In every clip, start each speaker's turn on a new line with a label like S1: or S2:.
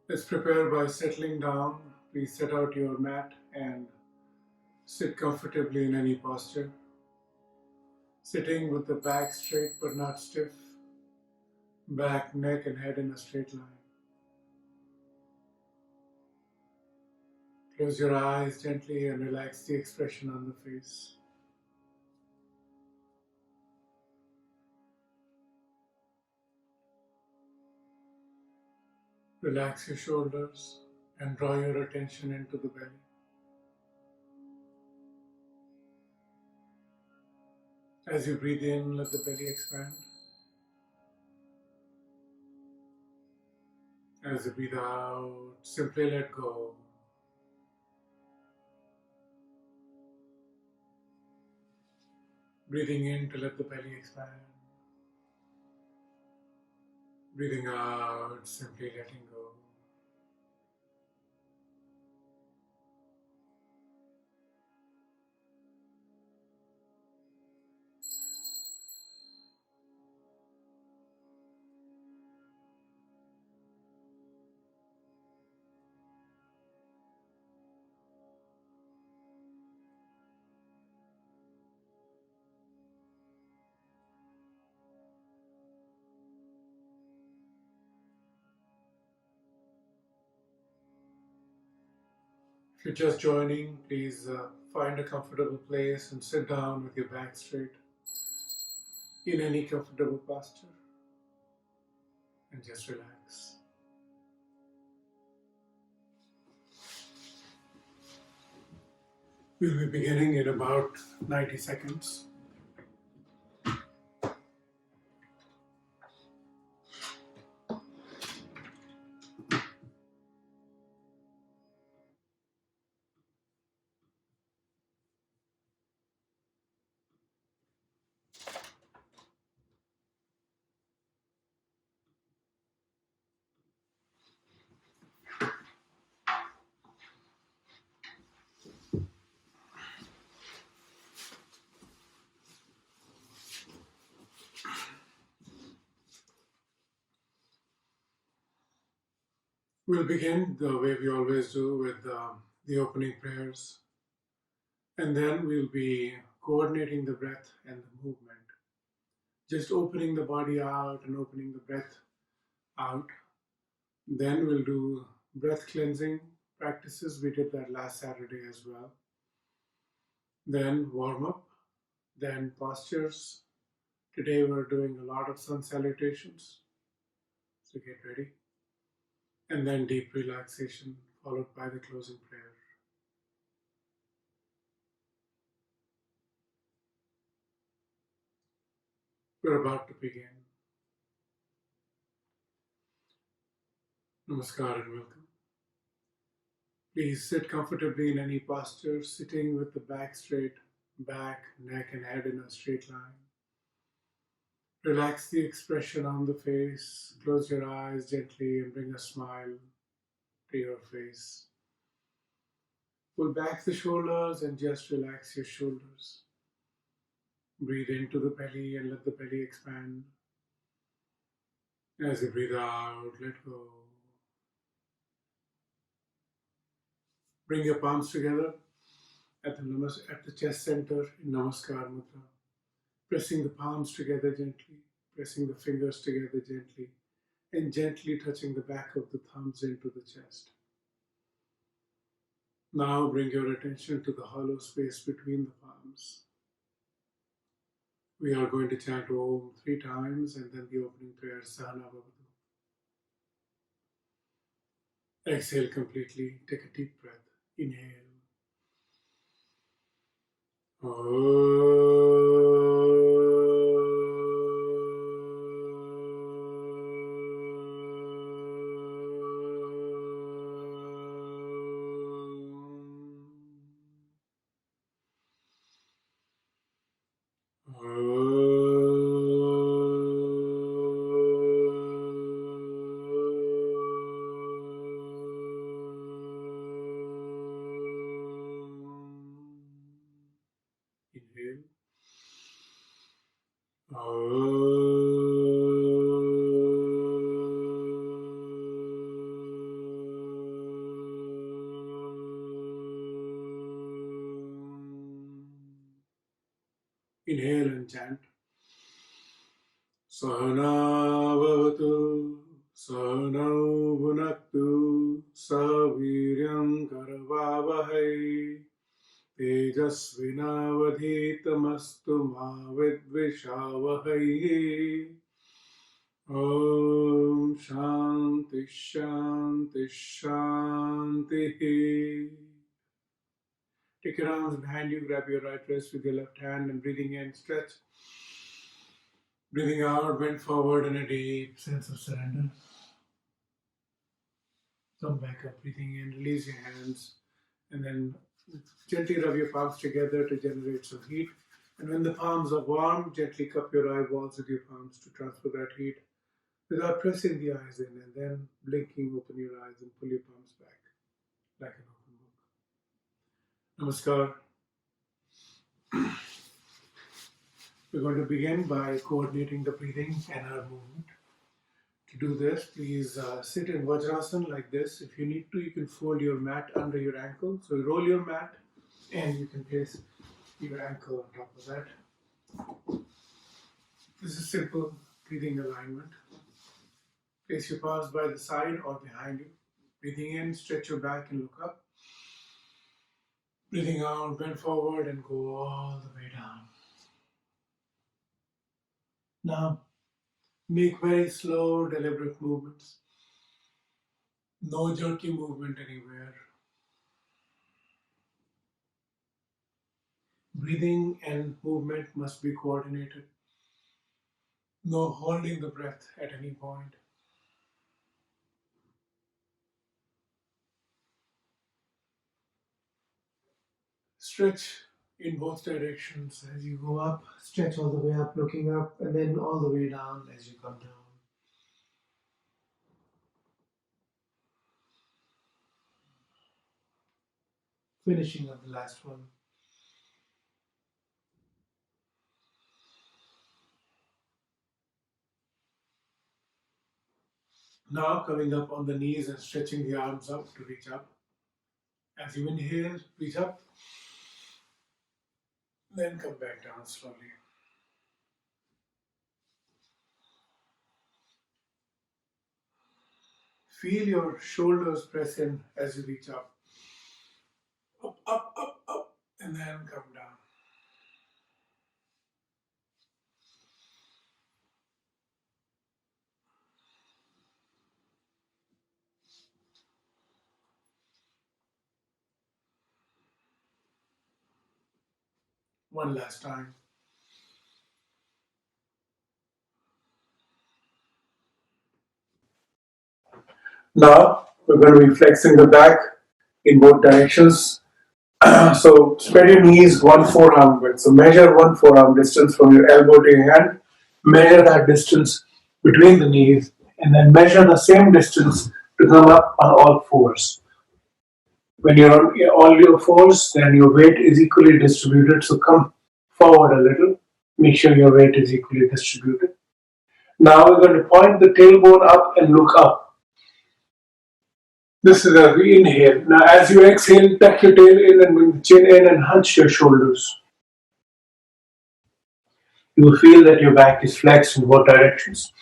S1: Let's prepare by settling down. Please set out your mat and sit comfortably in any posture. Sitting with the back straight but not stiff, back, neck, and head in a straight line. Close your eyes gently and relax the expression on the face. Relax your shoulders and draw your attention into the belly. As you breathe in, let the belly expand. As you breathe out, simply let go. Breathing in to let the belly expand. Breathing out, simply letting go. If you're just joining, please find a comfortable place and sit down with your back straight in any comfortable posture and just relax. We'll be beginning in about 90 seconds. We'll begin the way we always do with the opening prayers, and then we'll be coordinating the breath and the movement. Just opening the body out and opening the breath out. Then we'll do breath cleansing practices. We did that last Saturday as well. Then warm up, then postures. Today we're doing a lot of sun salutations, so get ready. And then deep relaxation, followed by the closing prayer. We're about to begin. Namaskar and welcome. Please sit comfortably in any posture, sitting with the back straight, back, neck, and head in a straight line. Relax the expression on the face. Close your eyes gently and bring a smile to your face. Pull back the shoulders and just relax your shoulders. Breathe into the belly and let the belly expand. As you breathe out, let go. Bring your palms together at the chest center in Namaskar Mudra. Pressing the palms together gently, pressing the fingers together gently, and gently touching the back of the thumbs into the chest. Now bring your attention to the hollow space between the palms. We are going to chant Om 3 times and then the opening prayer Sahana Bhavatu. Exhale completely. Take a deep breath. Inhale. Inhale. inhale and chant Sahana Bhavatu Sahanau Bhunaktu Saviryam Karavavahai Tejasvinavadhitamastu Ma Vidvishavahai Om Shanti Shanti Shanti. Take your arms behind you, grab your right wrist with your left hand and breathing in, stretch. Breathing out, bend forward in a deep sense of surrender. Come back up, breathing in, release your hands, and then gently rub your palms together to generate some heat. And when the palms are warm, gently cup your eyeballs with your palms to transfer that heat without pressing the eyes in, and then blinking, open your eyes and pull your palms back like an open book. Namaskar. We're going to begin by coordinating the breathing and our movement. To do this, please sit in Vajrasana like this. If you need to, you can fold your mat under your ankle. So roll your mat and you can place your ankle on top of that. This is simple breathing alignment. Place your palms by the side or behind you. Breathing in, stretch your back and look up. Breathing out, bend forward and go all the way down. Now, make very slow, deliberate movements. No jerky movement anywhere. Breathing and movement must be coordinated. No holding the breath at any point. Stretch in both directions as you go up. Stretch all the way up, looking up, and then all the way down as you come down. Finishing up the last one. Now coming up on the knees and stretching the arms up to reach up. As you inhale, reach up. Then come back down slowly. Feel your shoulders press in as you reach up. Up, up, up, up, and then come down. One last time. Now we're going to be flexing the back in both directions. So spread your knees one forearm width. So measure one forearm distance from your elbow to your hand. Measure that distance between the knees, and then measure the same distance to come up on all fours. When you're on all your fours, then your weight is equally distributed. So come forward a little. Make sure your weight is equally distributed. Now we're going to point the tailbone up and look up. This is as we inhale. Now as you exhale, tuck your tail in and bring the chin in and hunch your shoulders. You will feel that your back is flexed in both directions.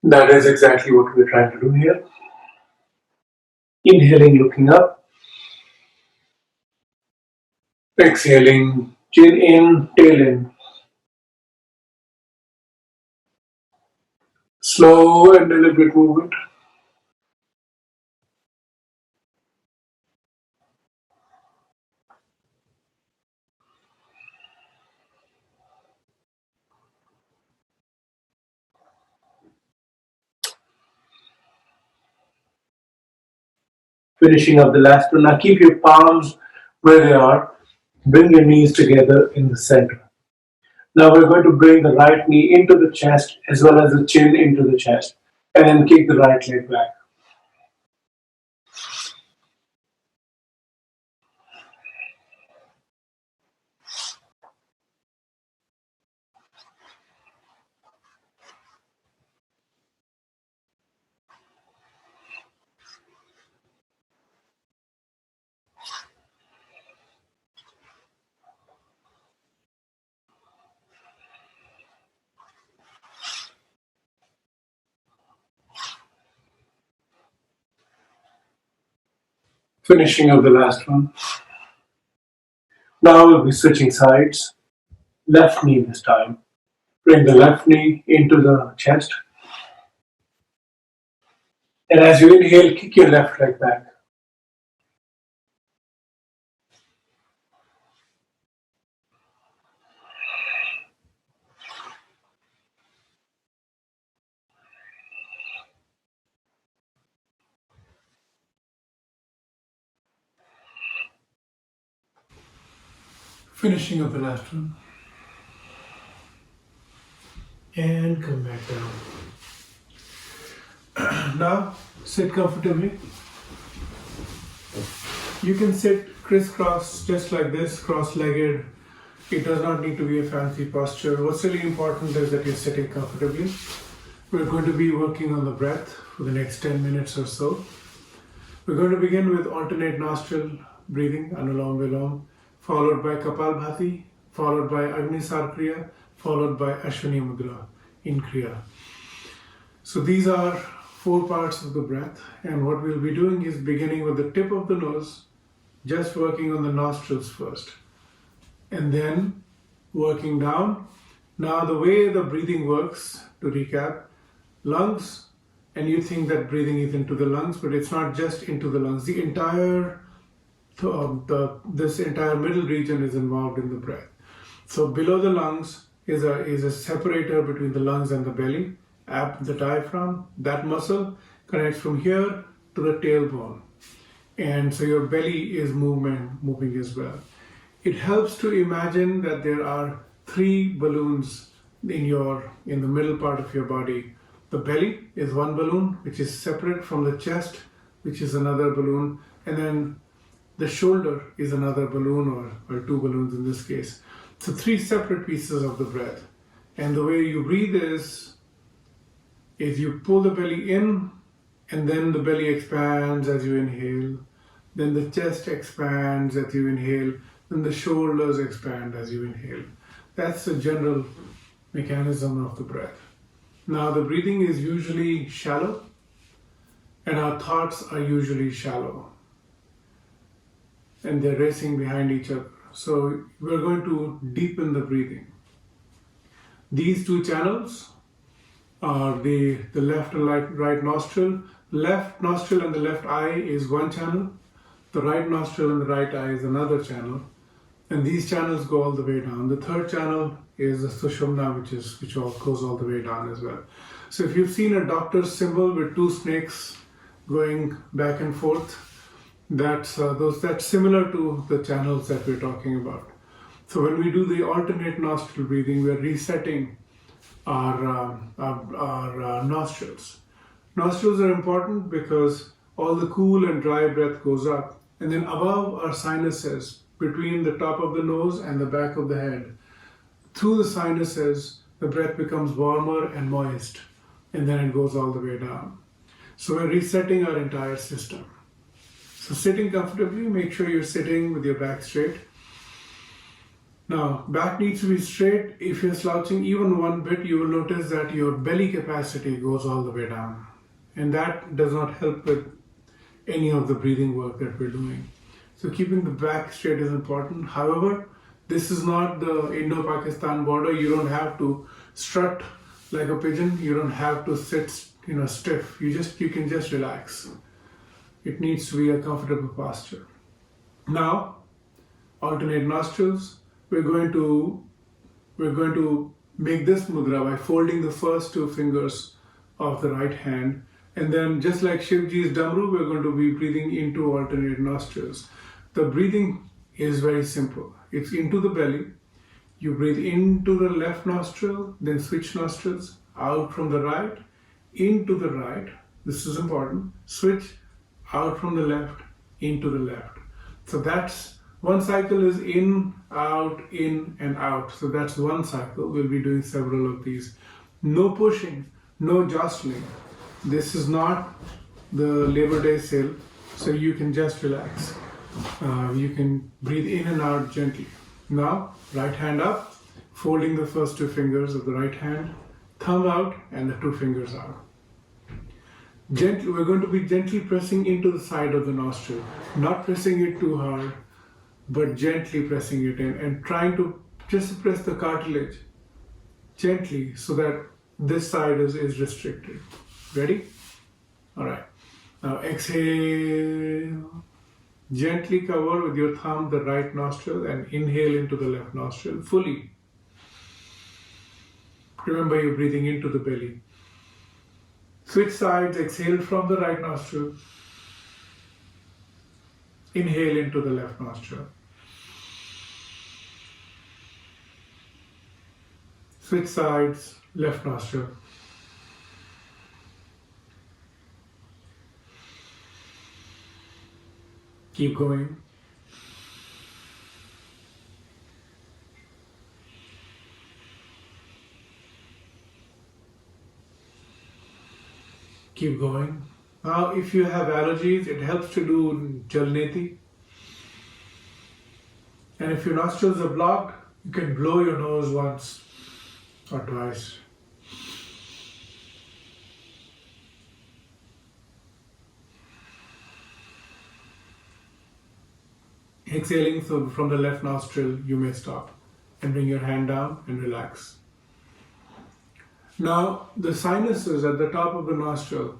S1: That is exactly what we're trying to do here. Inhaling, looking up. Exhaling, chin in, tail in. Slow and deliberate movement. Finishing up the last one. Now keep your palms where they are. Bring your knees together in the center. Now we're going to bring the right knee into the chest as well as the chin into the chest. And then kick the right leg back. Finishing up the last one. Now we'll be switching sides. Left knee this time. Bring the left knee into the chest. And as you inhale, kick your left leg back. Finishing up the last one. And come back down. Now, sit comfortably. You can sit crisscross just like this, cross-legged. It does not need to be a fancy posture. What's really important is that you're sitting comfortably. We're going to be working on the breath for the next 10 minutes or so. We're going to begin with alternate nostril breathing, Anulom Vilom, followed by Kapalbhati, followed by Agnisar Kriya, followed by Ashwini Mudra in Kriya. So these are 4 parts of the breath, and what we'll be doing is beginning with the tip of the nose, just working on the nostrils first, and then working down. Now the way the breathing works, to recap, lungs, and you think that breathing is into the lungs, but it's not just into the lungs. The entire this entire middle region is involved in the breath. So below the lungs is a separator between the lungs and the belly. The diaphragm, that muscle connects from here to the tailbone, and so your belly is moving as well. It helps to imagine that there are 3 balloons in the middle part of your body. The belly is one balloon, which is separate from the chest, which is another balloon, and then the shoulder is another balloon, or 2 balloons in this case. So 3 separate pieces of the breath. And the way you breathe is you pull the belly in, and then the belly expands as you inhale. Then the chest expands as you inhale. Then the shoulders expand as you inhale. That's the general mechanism of the breath. Now the breathing is usually shallow, and our thoughts are usually shallow, and they're racing behind each other. So we're going to deepen the breathing. These 2 channels are the left and right nostril. Left nostril and the left eye is one channel. The right nostril and the right eye is another channel. And these channels go all the way down. The 3rd channel is the Sushumna, which goes all the way down as well. So if you've seen a doctor's symbol with 2 snakes going back and forth, that's similar to the channels that we're talking about. So when we do the alternate nostril breathing, we're resetting our nostrils. Nostrils are important because all the cool and dry breath goes up, and then above our sinuses, between the top of the nose and the back of the head, through the sinuses, the breath becomes warmer and moist, and then it goes all the way down. So we're resetting our entire system. So sitting comfortably, make sure you're sitting with your back straight. Now, back needs to be straight. If you're slouching even one bit, you will notice that your belly capacity goes all the way down. And that does not help with any of the breathing work that we're doing. So keeping the back straight is important. However, this is not the Indo-Pakistan border. You don't have to strut like a pigeon. You don't have to sit, stiff. You can just relax. It needs to be a comfortable posture. Now, alternate nostrils. We're going to make this mudra by folding the first 2 fingers of the right hand, and then just like Shivji's Damru, we're going to be breathing into alternate nostrils. The breathing is very simple. It's into the belly. You breathe into the left nostril, then switch nostrils, out from the right, into the right. This is important. Switch, out from the left, into the left. So that's one cycle is in, and out. So that's one cycle. We'll be doing several of these. No pushing, no jostling. This is not the Labor Day sale, so you can just relax. You can breathe in and out gently. Now, right hand up, folding the first 2 fingers of the right hand, thumb out, and the 2 fingers out. We're going to be gently pressing into the side of the nostril, not pressing it too hard, but gently pressing it in and trying to just press the cartilage gently so that this side is restricted. Ready? All right. Now exhale. Gently cover with your thumb the right nostril and inhale into the left nostril fully. Remember, you're breathing into the belly. Switch sides, exhale from the right nostril. Inhale into the left nostril. Switch sides, left nostril. Keep going. Keep going. Now, if you have allergies, it helps to do jalneti. And if your nostrils are blocked, you can blow your nose once or twice. Exhaling from the left nostril, you may stop and bring your hand down and relax. Now, the sinuses at the top of the nostril,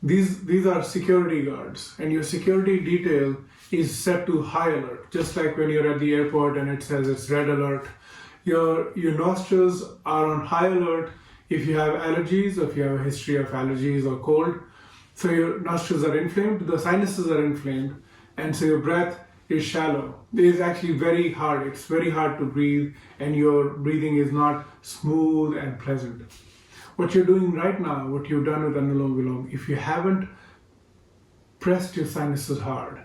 S1: these are security guards, and your security detail is set to high alert, just like when you're at the airport and it says it's red alert. Your nostrils are on high alert if you have allergies, or if you have a history of allergies or cold. So your nostrils are inflamed, the sinuses are inflamed, and so your breath is shallow. It is actually very hard. It's very hard to breathe, and your breathing is not smooth and pleasant. What you're doing right now, what you've done with Anulom Vilom, if you haven't pressed your sinuses hard,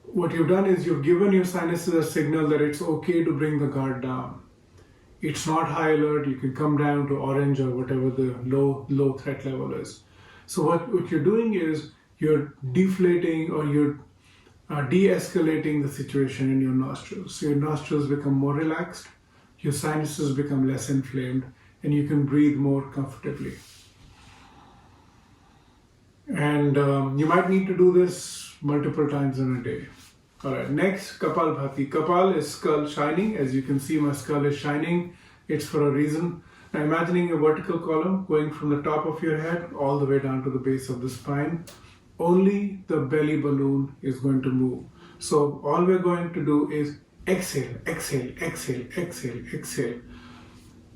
S1: what you've done is you've given your sinuses a signal that it's okay to bring the guard down. It's not high alert. You can come down to orange or whatever the low threat level is. So what you're doing is you're deflating, or you're de-escalating the situation in your nostrils. So your nostrils become more relaxed, your sinuses become less inflamed, and you can breathe more comfortably. And you might need to do this multiple times in a day. All right, next, Kapalbhati. Kapal is skull shining. As you can see, my skull is shining. It's for a reason. Now imagining a vertical column going from the top of your head all the way down to the base of the spine. Only the belly balloon is going to move. So all we're going to do is exhale, exhale, exhale, exhale, exhale.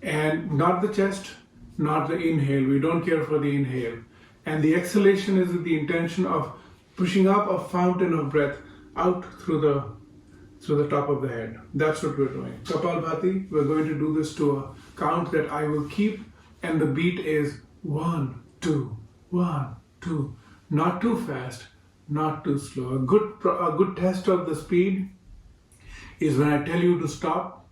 S1: And not the chest, not the inhale. We don't care for the inhale. And the exhalation is with the intention of pushing up a fountain of breath out through the top of the head. That's what we're doing. Kapalbhati, we're going to do this to a count that I will keep, and the beat is 1, 2, 1, 2. Not too fast, not too slow. A good test of the speed is when I tell you to stop,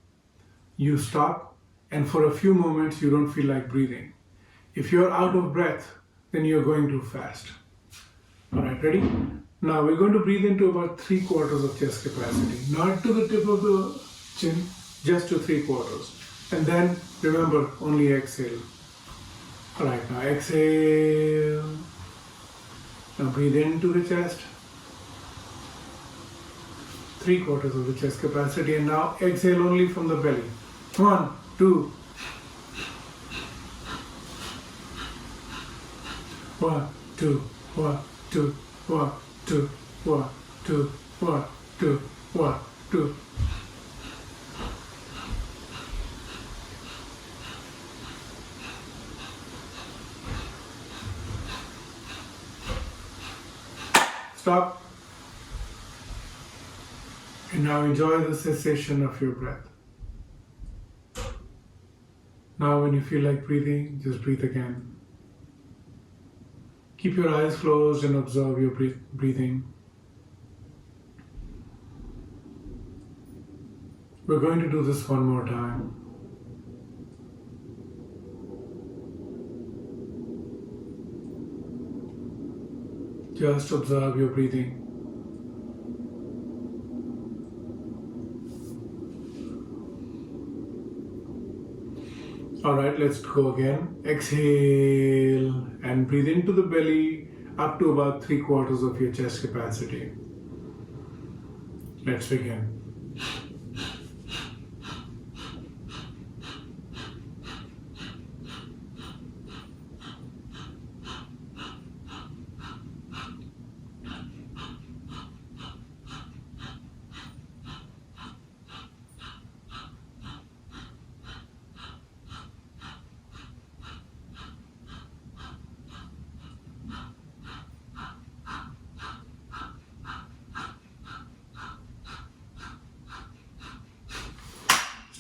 S1: you stop, and for a few moments you don't feel like breathing. If you're out of breath, then you're going too fast. All right, ready? Now we're going to breathe into about 3/4 of chest capacity, not to the tip of the chin, just to 3/4. And then remember, only exhale. All right, now exhale. Now breathe into the chest, 3/4 of the chest capacity, and now exhale only from the belly. 1, 2. 1, 2, 1, 2, 1, 2, 1, 2, 1, 2, 1, 2. Stop. And now enjoy the cessation of your breath. Now when you feel like breathing, just breathe again. Keep your eyes closed and observe your breathing. We're going to do this one more time. Just observe your breathing. Alright, let's go again. Exhale and breathe into the belly up to about 3/4 of your chest capacity. Let's begin.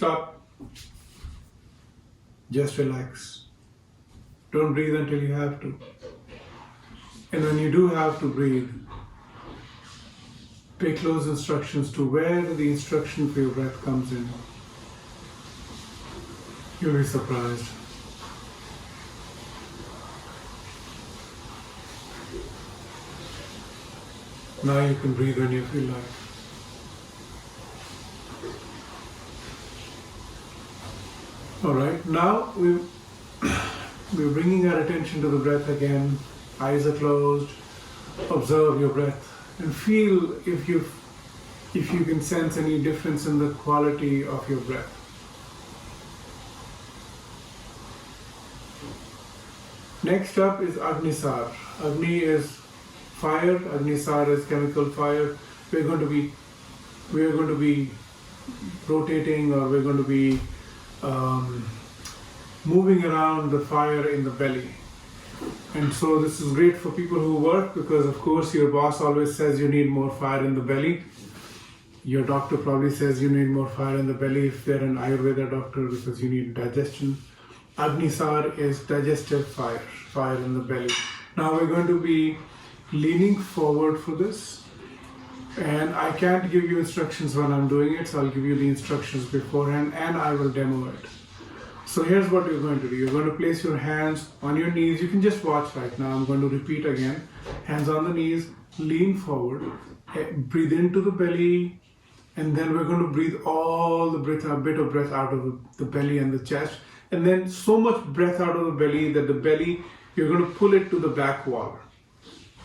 S1: Stop. Just relax. Don't breathe until you have to. And when you do have to breathe, pay close instructions to where the instruction for your breath comes in. You'll be surprised. Now you can breathe when you feel like. Alright, now we're bringing our attention to the breath again. Eyes are closed. Observe your breath and feel if you can sense any difference in the quality of your breath. Next up is Agnisar. Agni is fire, Agnisar is chemical fire. We're going to be rotating, or we're going to be moving around the fire in the belly. And so this is great for people who work, because of course your boss always says you need more fire in the belly. Your doctor probably says you need more fire in the belly if they're an Ayurveda doctor, because you need digestion. Agnisar is digestive fire in the belly. Now we're going to be leaning forward for this. And I can't give you instructions when I'm doing it, so I'll give you the instructions beforehand and I will demo it. So here's what you're going to do. You're going to place your hands on your knees. You can just watch right now. I'm going to repeat again. Hands on the knees, lean forward, breathe into the belly, and then we're going to breathe all the breath, a bit of breath out of the belly and the chest. And then so much breath out of the belly that the belly, you're going to pull it to the back wall.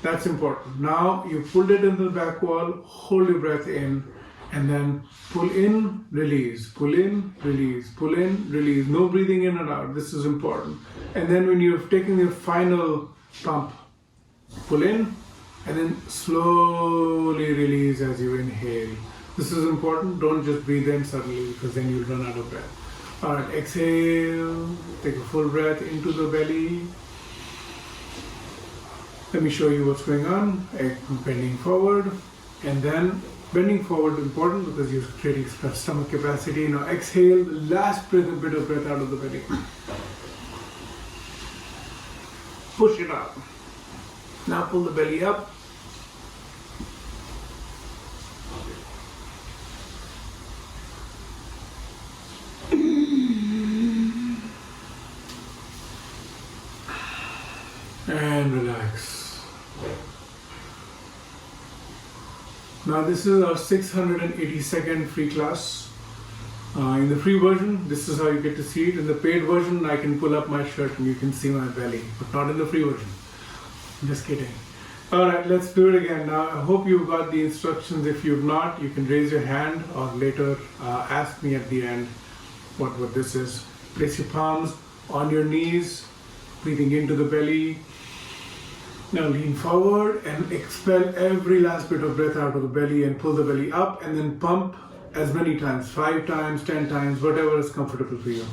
S1: That's important. Now you pulled it into the back wall, hold your breath in, and then pull in, release, pull in, release, pull in, release. No breathing in and out. This is important. And then when you've taken your final pump, pull in, and then slowly release as you inhale. This is important. Don't just breathe in suddenly, because then you'll run out of breath. All right, exhale. Take a full breath into the belly. Let me show you what's going on. Bending forward, and then bending forward important because you're creating stomach capacity. Now exhale, last breath, a bit of breath out of the belly. Push it up. Now pull the belly up. And relax. Now this is our 682nd free class. In the free version, this is how you get to see it. In the paid version, I can pull up my shirt and you can see my belly, but not in the free version. Just kidding. Alright, let's do it again. Now I hope you've got the instructions. If you've not, you can raise your hand or later ask me at the end what this is. Place your palms on your knees, breathing into the belly. Now lean forward and expel every last bit of breath out of the belly and pull the belly up, and then pump as many times, 5 times, 10 times, whatever is comfortable for you.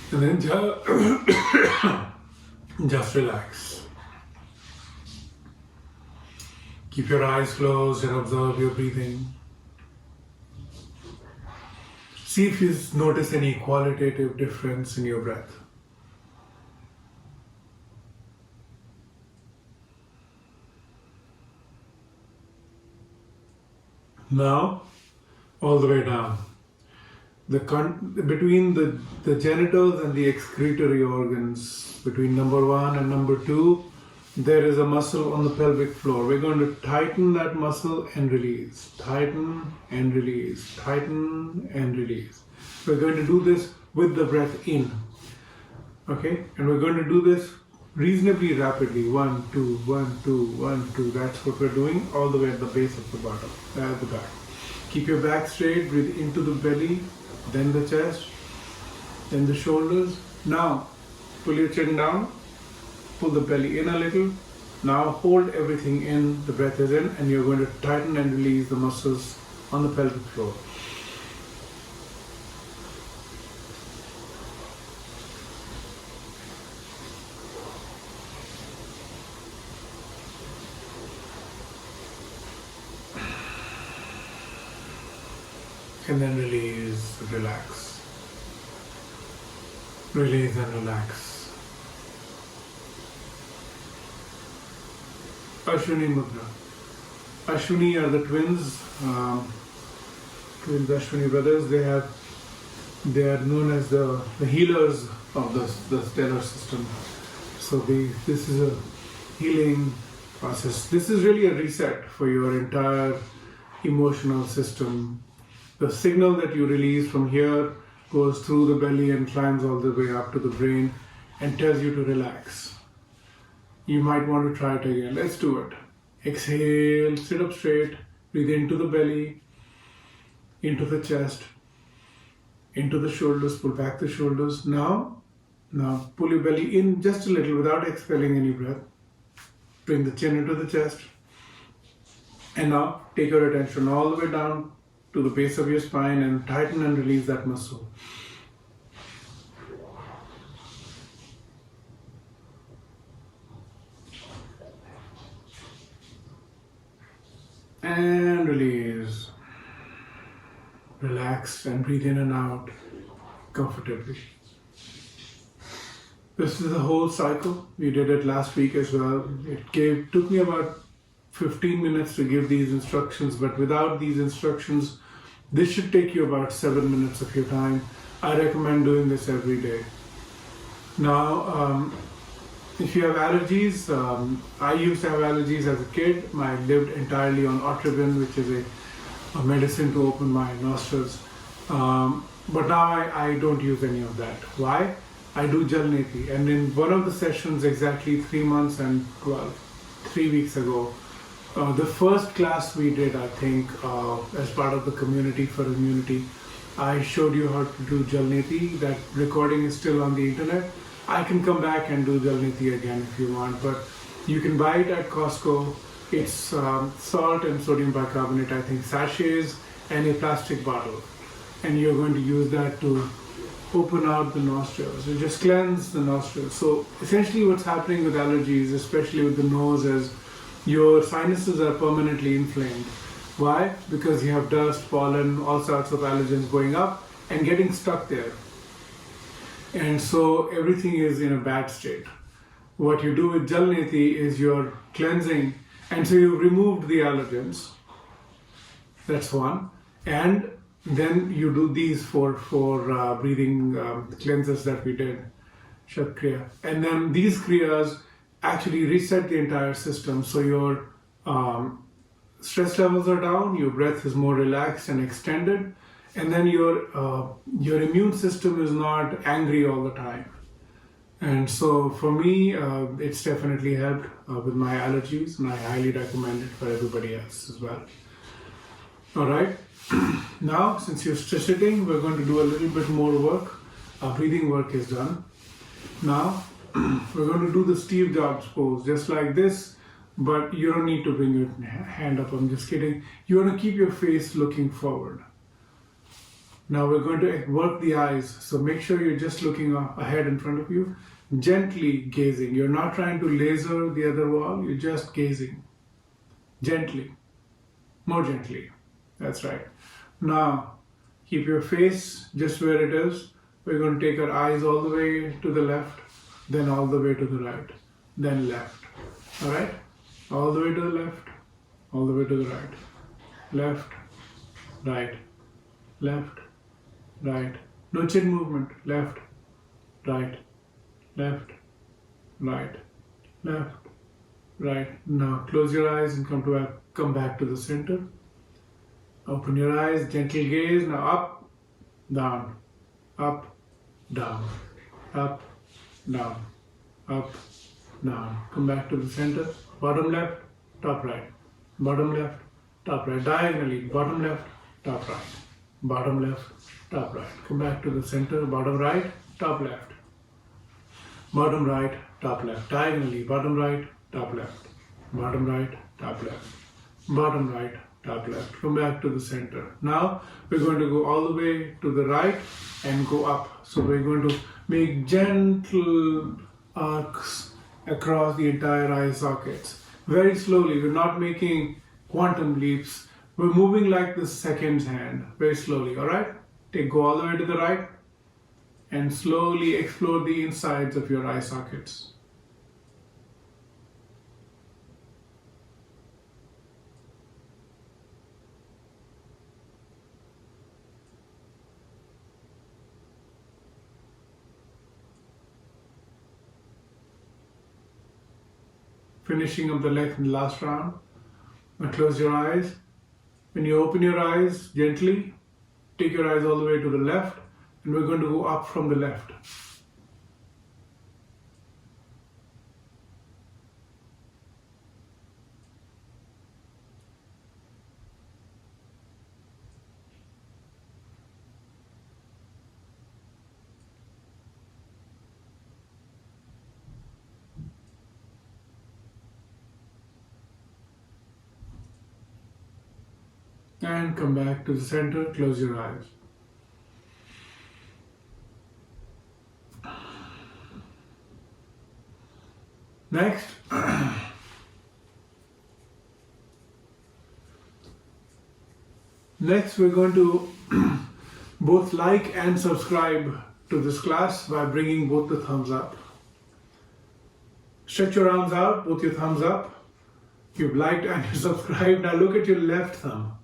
S1: And then just relax. Keep your eyes closed and observe your breathing. See if you notice any qualitative difference in your breath. Now, all the way down. between the genitals and the excretory organs, between number 1 and number 2, there is a muscle on the pelvic floor. We're going to tighten that muscle and release. Tighten and release. Tighten and release. We're going to do this with the breath in. Okay? And we're going to do this reasonably rapidly. 1, 2, 1, 2, 1, 2. That's what we're doing all the way at the base of the bottom, at the back. Keep your back straight, breathe into the belly, then the chest, then the shoulders. Now, pull your chin down, pull the belly in a little. Now hold everything in, the breath is in, and you're going to tighten and release the muscles on the pelvic floor. And then release, relax. Release and relax. Ashwini Mudra. Ashwini are the twins, twins Ashwini brothers. They are known as the healers of the stellar system. So this is a healing process. This is really a reset for your entire emotional system. The signal that you release from here goes through the belly and climbs all the way up to the brain and tells you to relax. You might want to try it again. Let's do it. Exhale, sit up straight, breathe into the belly, into the chest, into the shoulders, pull back the shoulders. Now pull your belly in just a little without expelling any breath. Bring the chin into the chest. And now take your attention all the way down to the base of your spine and tighten and release that muscle. And release. Relax and breathe in and out comfortably. This is the whole cycle. We did it last week as well. Took me about 15 minutes to give these instructions, but without these instructions, this should take you about 7 minutes of your time. I recommend doing this every day. Now, if you have allergies, I used to have allergies as a kid. I lived entirely on Otrivin, which is a medicine to open my nostrils. But now I don't use any of that. Why? I do Jalneti. And in one of the sessions, exactly 3 months and 3 weeks ago, the first class we did, I think, as part of the Community for Immunity, I showed you how to do Jalneti. That recording is still on the internet. I can come back and do Jalneti again if you want, but you can buy it at Costco. It's salt and sodium bicarbonate, I think, sachets and a plastic bottle. And you're going to use that to open out the nostrils. You just cleanse the nostrils. So essentially what's happening with allergies, especially with the nose, is your sinuses are permanently inflamed. Why? Because you have dust, pollen, all sorts of allergens going up and getting stuck there. And so everything is in a bad state. What you do with Jalneti is you're cleansing, and so you've removed the allergens. That's one. And then you do these for breathing cleanses that we did, Shat Kriya. And then these Kriyas actually reset the entire system. So your stress levels are down, your breath is more relaxed and extended, and then your immune system is not angry all the time. And so for me, it's definitely helped with my allergies, and I highly recommend it for everybody else as well. All right. Now, since you're sitting, we're going to do a little bit more work. Our breathing work is done. Now, we're going to do the Steve Jobs pose, just like this, but you don't need to bring your hand up. I'm just kidding. You want to keep your face looking forward. Now we're going to work the eyes, so make sure you're just looking ahead in front of you, gently gazing. You're not trying to laser the other wall, you're just gazing. Gently. More gently. That's right. Now, keep your face just where it is. We're going to take our eyes all the way to the left, then all the way to the right, then left. All right? All the way to the left, all the way to the right. Left, right, left, right. No chin movement. Left, right, left, right, left, right. Now close your eyes and come back to the center. Open your eyes, gentle gaze. Now up, down, up, down, up, down, up, down. Come back to the center. Bottom left, top right. Bottom left, top right. Diagonally. Bottom left, top right. Bottom left, top right. Come back to the center. Bottom right, top left. Bottom right, top left. Diagonally. Bottom right, top left. Bottom right, top left. Bottom right, top left. Come back to the center. Now we're going to go all the way to the right and go up. So we're going to make gentle arcs across the entire eye sockets. Very slowly. We're not making quantum leaps. We're moving like the second's hand. Very slowly. Alright? Go all the way to the right and slowly explore the insides of your eye sockets. Finishing up the last round. Now close your eyes. When you open your eyes gently, take your eyes all the way to the left, and we're going to go up from the left. And come back to the center, close your eyes. Next, we're going to both like and subscribe to this class by bringing both the thumbs up. Stretch your arms out, both your thumbs up. You've liked and you subscribed. Now look at your left thumb.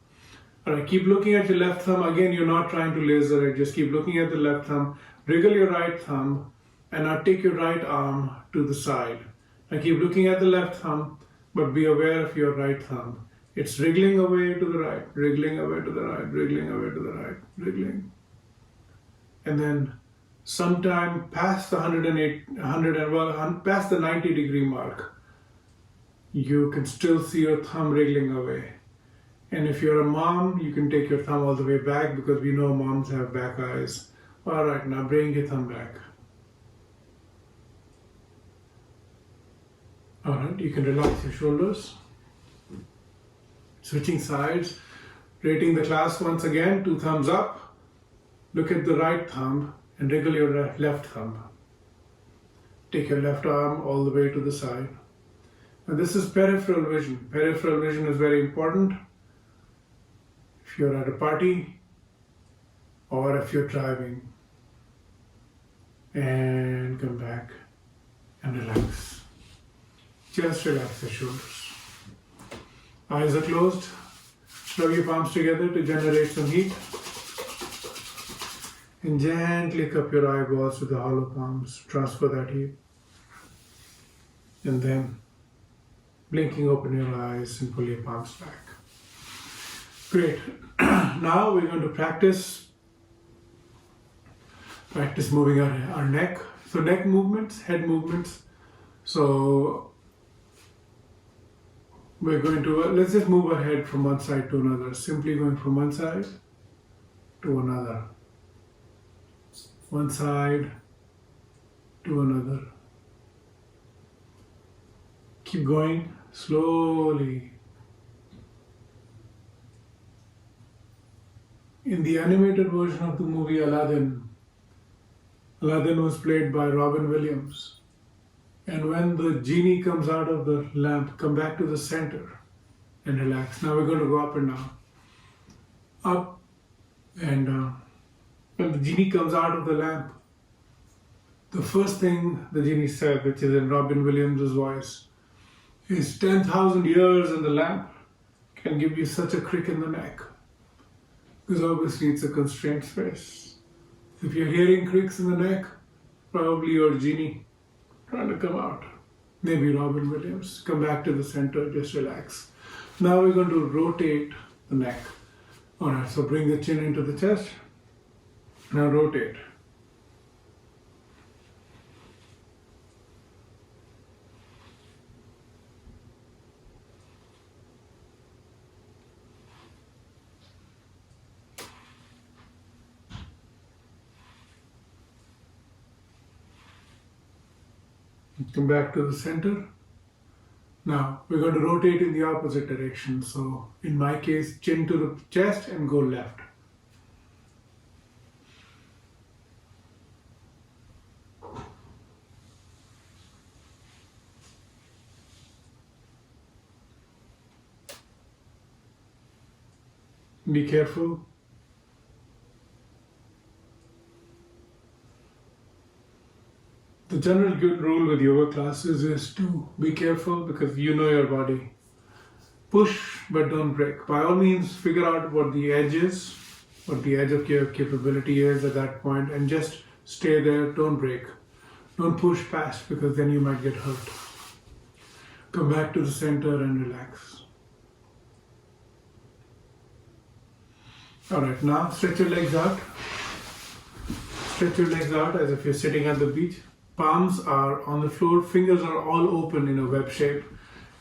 S1: Alright, keep looking at your left thumb. Again, you're not trying to laser it. Just keep looking at the left thumb. Wriggle your right thumb and now take your right arm to the side. Now keep looking at the left thumb, but be aware of your right thumb. It's wriggling away to the right, wriggling away to the right, wriggling away to the right, wriggling. And then sometime past the past the 90-degree mark, you can still see your thumb wriggling away. And if you're a mom, you can take your thumb all the way back because we know moms have back eyes. All right, now bring your thumb back. All right, you can relax your shoulders. Switching sides, rating the class once again, 2 thumbs up. Look at the right thumb and wriggle your left thumb. Take your left arm all the way to the side. And this is peripheral vision. Peripheral vision is very important. If you're at a party or if you're driving, and come back and relax. Just relax the shoulders. Eyes are closed. Rub your palms together to generate some heat. And gently cup your eyeballs to the hollow palms. Transfer that heat. And then blinking open your eyes and pull your palms back. Great. Now we're going to practice moving our neck. So neck movements, head movements. So we're going to, let's just move our head from one side to another. Simply going from one side to another. One side to another. Keep going slowly. In the animated version of the movie Aladdin was played by Robin Williams. And when the genie comes out of the lamp, come back to the center and relax. Now we're going to go up and down. Up and down. When the genie comes out of the lamp, the first thing the genie said, which is in Robin Williams' voice, is 10,000 years in the lamp can give you such a crick in the neck. Because obviously it's a constrained space. If you're hearing creaks in the neck, probably your genie trying to come out. Maybe Robin Williams. Come back to the center, just relax. Now we're going to rotate the neck. Alright, so bring the chin into the chest. Now rotate. Come back to the center. Now we're going to rotate in the opposite direction. So in my case, chin to the chest and go left. Be careful. The general good rule with yoga classes is to be careful because you know your body. Push but don't break. By all means, figure out what the edge is, what the edge of your capability is at that point, and just stay there, don't break. Don't push past because then you might get hurt. Come back to the center and relax. Alright, now stretch your legs out. Stretch your legs out as if you're sitting at the beach. Palms are on the floor, fingers are all open in a web shape,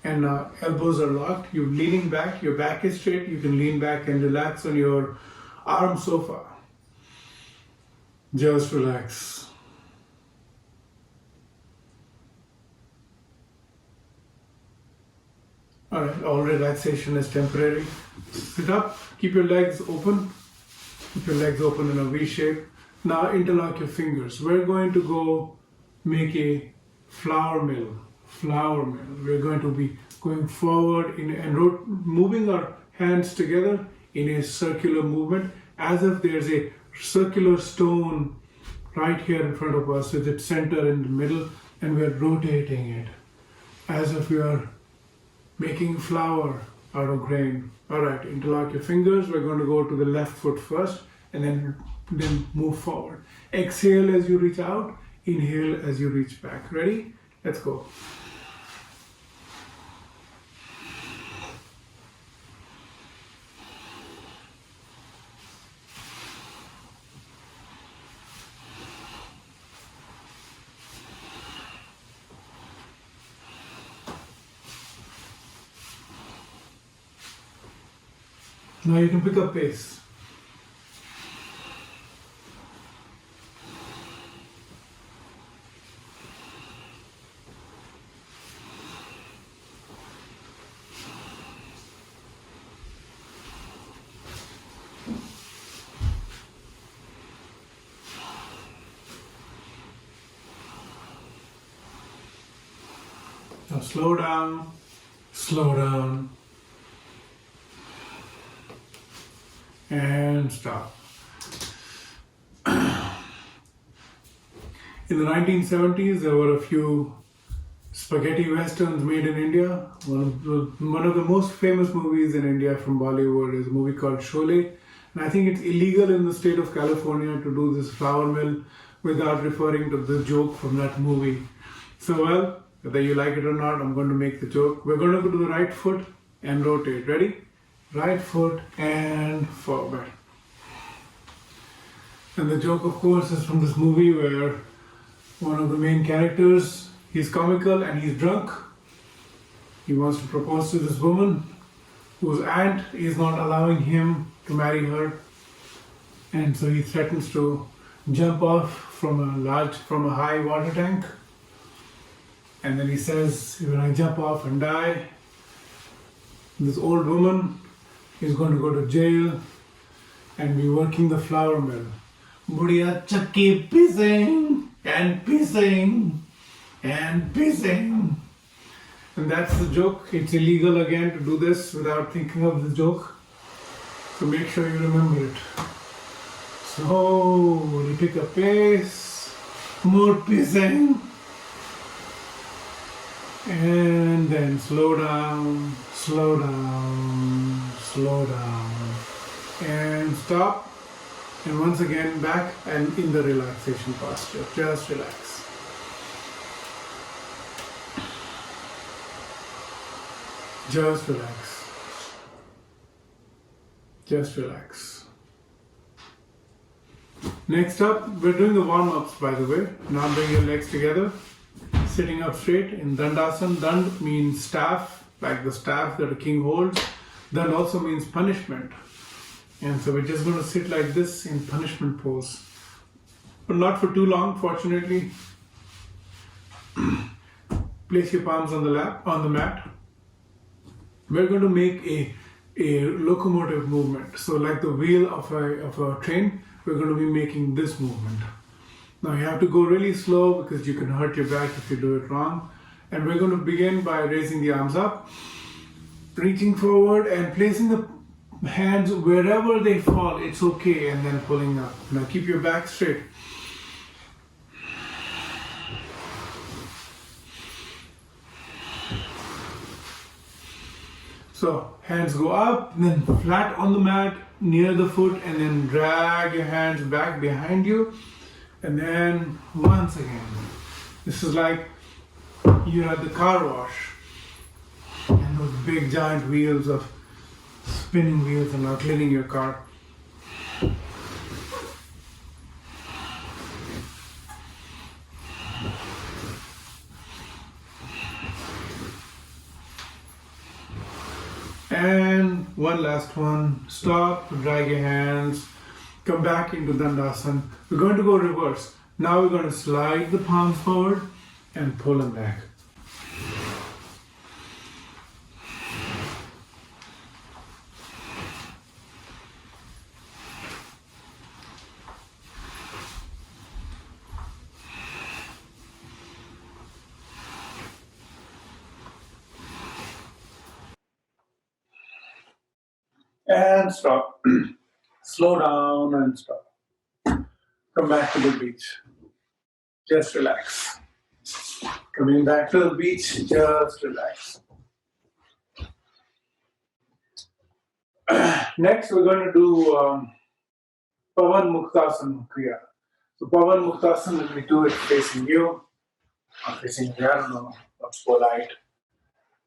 S1: and elbows are locked. You're leaning back, your back is straight, you can lean back and relax on your arm sofa. Just relax. Alright, all relaxation is temporary. Sit up, keep your legs open. Keep your legs open in a V shape. Now interlock your fingers. We're going to go make a flower mill. We're going to be going forward and moving our hands together in a circular movement as if there's a circular stone right here in front of us with its center in the middle, and we're rotating it as if we are making flour out of grain. Alright, interlock your fingers. We're going to go to the left foot first and then move forward. Exhale as you reach out. Inhale as you reach back. Ready? Let's go. Now you can pick up pace. Now slow down, and stop. In the 1970s, there were a few spaghetti westerns made in India. One of the most famous movies in India from Bollywood is a movie called Sholay. And I think it's illegal in the state of California to do this flour mill without referring to the joke from that movie. So, well, whether you like it or not, I'm going to make the joke. We're going to go to the right foot and rotate. Ready? Right foot and forward. And the joke, of course, is from this movie where one of the main characters, he's comical and he's drunk. He wants to propose to this woman whose aunt is not allowing him to marry her. And so he threatens to jump off from a high water tank. And then he says, when I jump off and die, this old woman is going to go to jail and be working the flour mill. Budiya chakki pissing and pissing and pissing. And that's the joke. It's illegal again to do this without thinking of the joke. So make sure you remember it. Slowly pick up pace. More pissing. And then slow down, slow down, slow down. And stop. And once again, back and in the relaxation posture. Just relax. Just relax. Just relax. Next up, we're doing the warm-ups, by the way. Now bring your legs together, sitting up straight in Dandasana. Dand means staff, like the staff that a king holds. Dand also means punishment. And so we're just going to sit like this in punishment pose. But not for too long, fortunately. Place your palms on the mat. We're going to make a locomotive movement. So like the wheel of a train, we're going to be making this movement. Now you have to go really slow because you can hurt your back if you do it wrong. And we're going to begin by raising the arms up, reaching forward and placing the hands wherever they fall, it's okay, and then pulling up. Now keep your back straight. So hands go up, then flat on the mat near the foot, and then drag your hands back behind you. And then once again, this is like you're at the car wash and those big giant wheels of spinning wheels and now cleaning your car. And one last one. Stop, drag your hands, come back into Dandasana. We're going to go reverse. Now we're going to slide the palms forward and pull them back. And stop. Slow down and stop. Come back to the beach. Just relax. Coming back to the beach, just relax. Next, we're going to do Pavan Muktasana Kriya. So Pavan Muktasana, let me do it facing you. Or facing me, I don't know what's polite.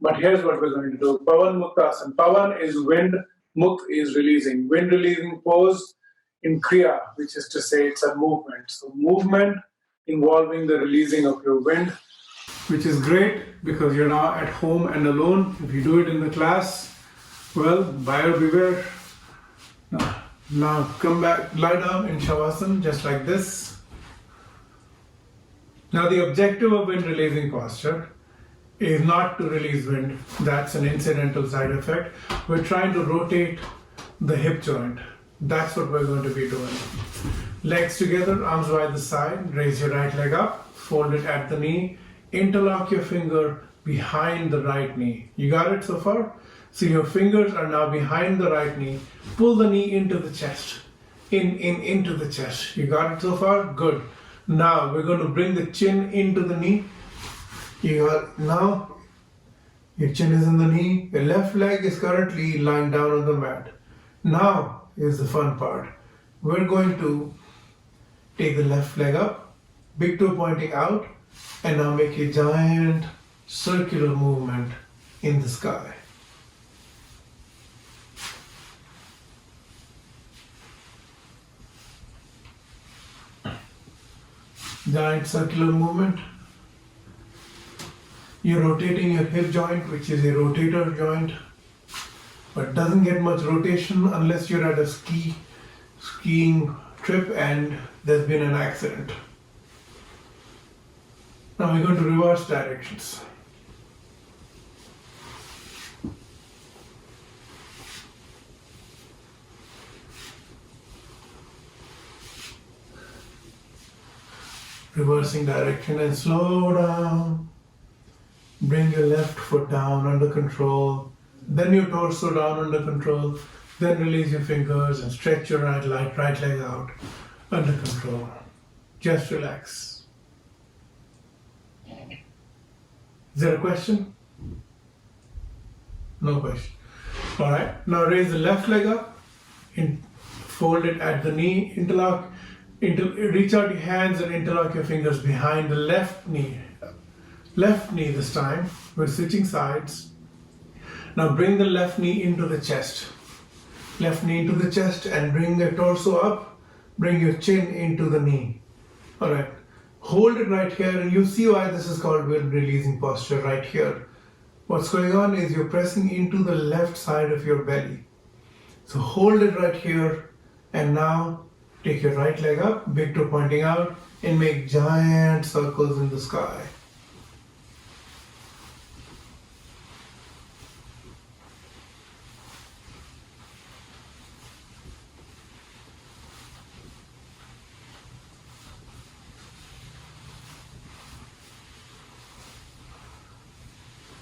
S1: But here's what we're going to do. Pavan Muktasana. Pavan is wind, Mukt is releasing. Wind releasing pose in Kriya, which is to say it's a movement. So movement involving the releasing of your wind, which is great because you're now at home and alone. If you do it in the class, well, buyer beware. Now come back, lie down in Shavasana, just like this. Now the objective of wind releasing posture is not to release wind. That's an incidental side effect. We're trying to rotate the hip joint. That's what we're going to be doing. Legs together, arms by the side. Raise your right leg up, fold it at the knee. Interlock your finger behind the right knee. You got it so far? So your fingers are now behind the right knee. Pull the knee into the chest. Into the chest. You got it so far? Good. Now we're going to bring the chin into the knee. Now your chin is in the knee. Your left leg is currently lying down on the mat. Now is the fun part. We're going to take the left leg up, big toe pointing out, and now make a giant circular movement in the sky. Giant circular movement. You're rotating your hip joint, which is a rotator joint, but doesn't get much rotation unless you're at a skiing trip and there's been an accident. Now we're going to reverse directions. Reversing direction and slow down. Bring your left foot down under control. Then your torso down under control. Then release your fingers and stretch your right leg out under control. Just relax. Is there a question? No question. Alright, now raise the left leg up. fold it at the knee, reach out your hands and interlock your fingers behind the left knee. Left knee this time. We're switching sides. Now bring the left knee into the chest. Left knee into the chest and bring the torso up. Bring your chin into the knee. Alright. Hold it right here, and you see why this is called wind releasing posture right here. What's going on is you're pressing into the left side of your belly. So hold it right here, and now take your right leg up, big toe pointing out, and make giant circles in the sky.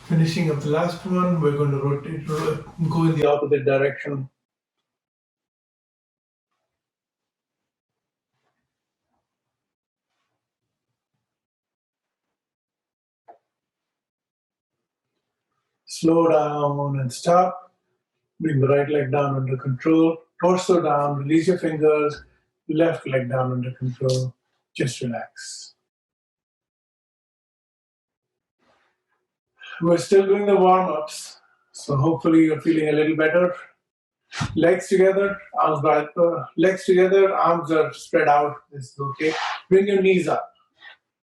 S1: Finishing up the last one, we're going to rotate, go in the opposite direction. Slow down and stop. Bring the right leg down under control. Torso down, release your fingers. Left leg down under control. Just relax. We're still doing the warm-ups, so hopefully you're feeling a little better. Legs together, arms are spread out. This is okay. Bring your knees up.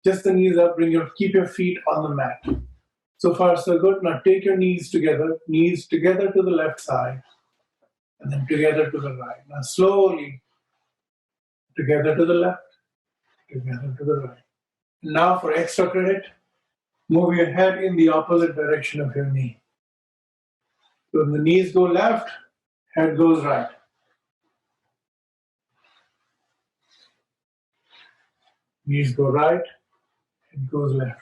S1: Just the knees up. Keep your feet on the mat. So far, so good. Now take your knees together to the left side, and then together to the right. Now slowly, together to the left, together to the right. Now for extra credit, move your head in the opposite direction of your knee. So when the knees go left, head goes right. Knees go right, head goes left.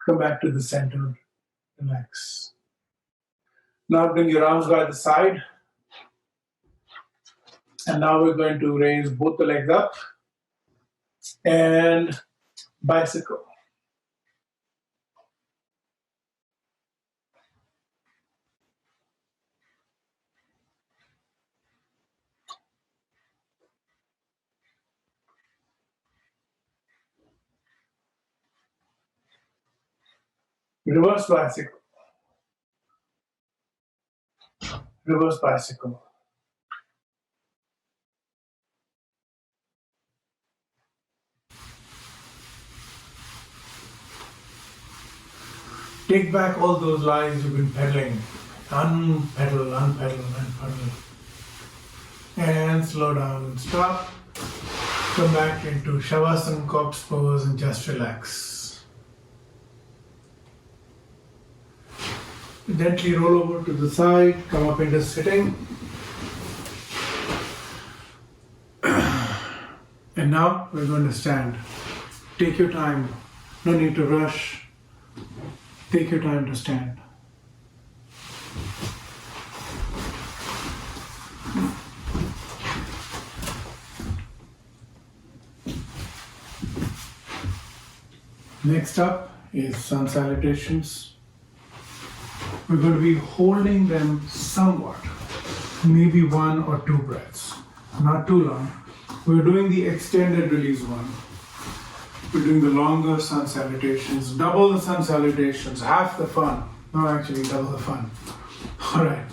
S1: Come back to the center, relax. Now bring your arms by the side. And now we're going to raise both the legs up and bicycle. Reverse bicycle. Reverse bicycle. Take back all those lines you've been pedaling. Unpedal, unpedal, unpedal. And slow down and stop. Come back into Shavasana corpse pose and just relax. Gently roll over to the side, come up into sitting. And now we're going to stand. Take your time, no need to rush. Take your time to stand. Next up is Sun Salutations. We're going to be holding them somewhat, maybe 1 or 2 breaths, not too long. We're doing the extended release one. We're doing the longer Sun Salutations, double the Sun Salutations, half the fun. No, actually, double the fun. All right.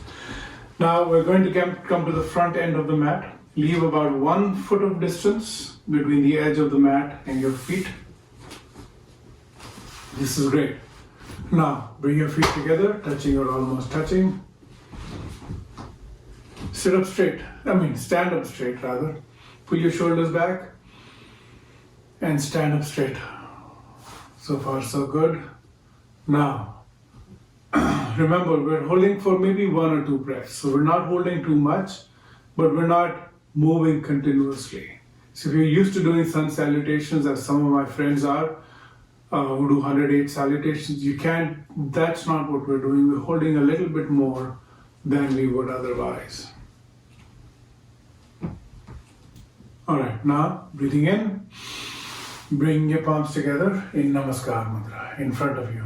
S1: Now we're going to come to the front end of the mat. Leave about 1 foot of distance between the edge of the mat and your feet. This is great. Now, bring your feet together, touching or almost touching. Stand up straight rather. Pull your shoulders back and stand up straight. So far, so good. Now, remember, we're holding for maybe 1 or 2 breaths. So we're not holding too much, but we're not moving continuously. So if you're used to doing Sun Salutations, as some of my friends are, who do 108 salutations, that's not what we're doing. We're holding a little bit more than we would otherwise. Alright, now breathing in, bring your palms together in Namaskar Mudra in front of you.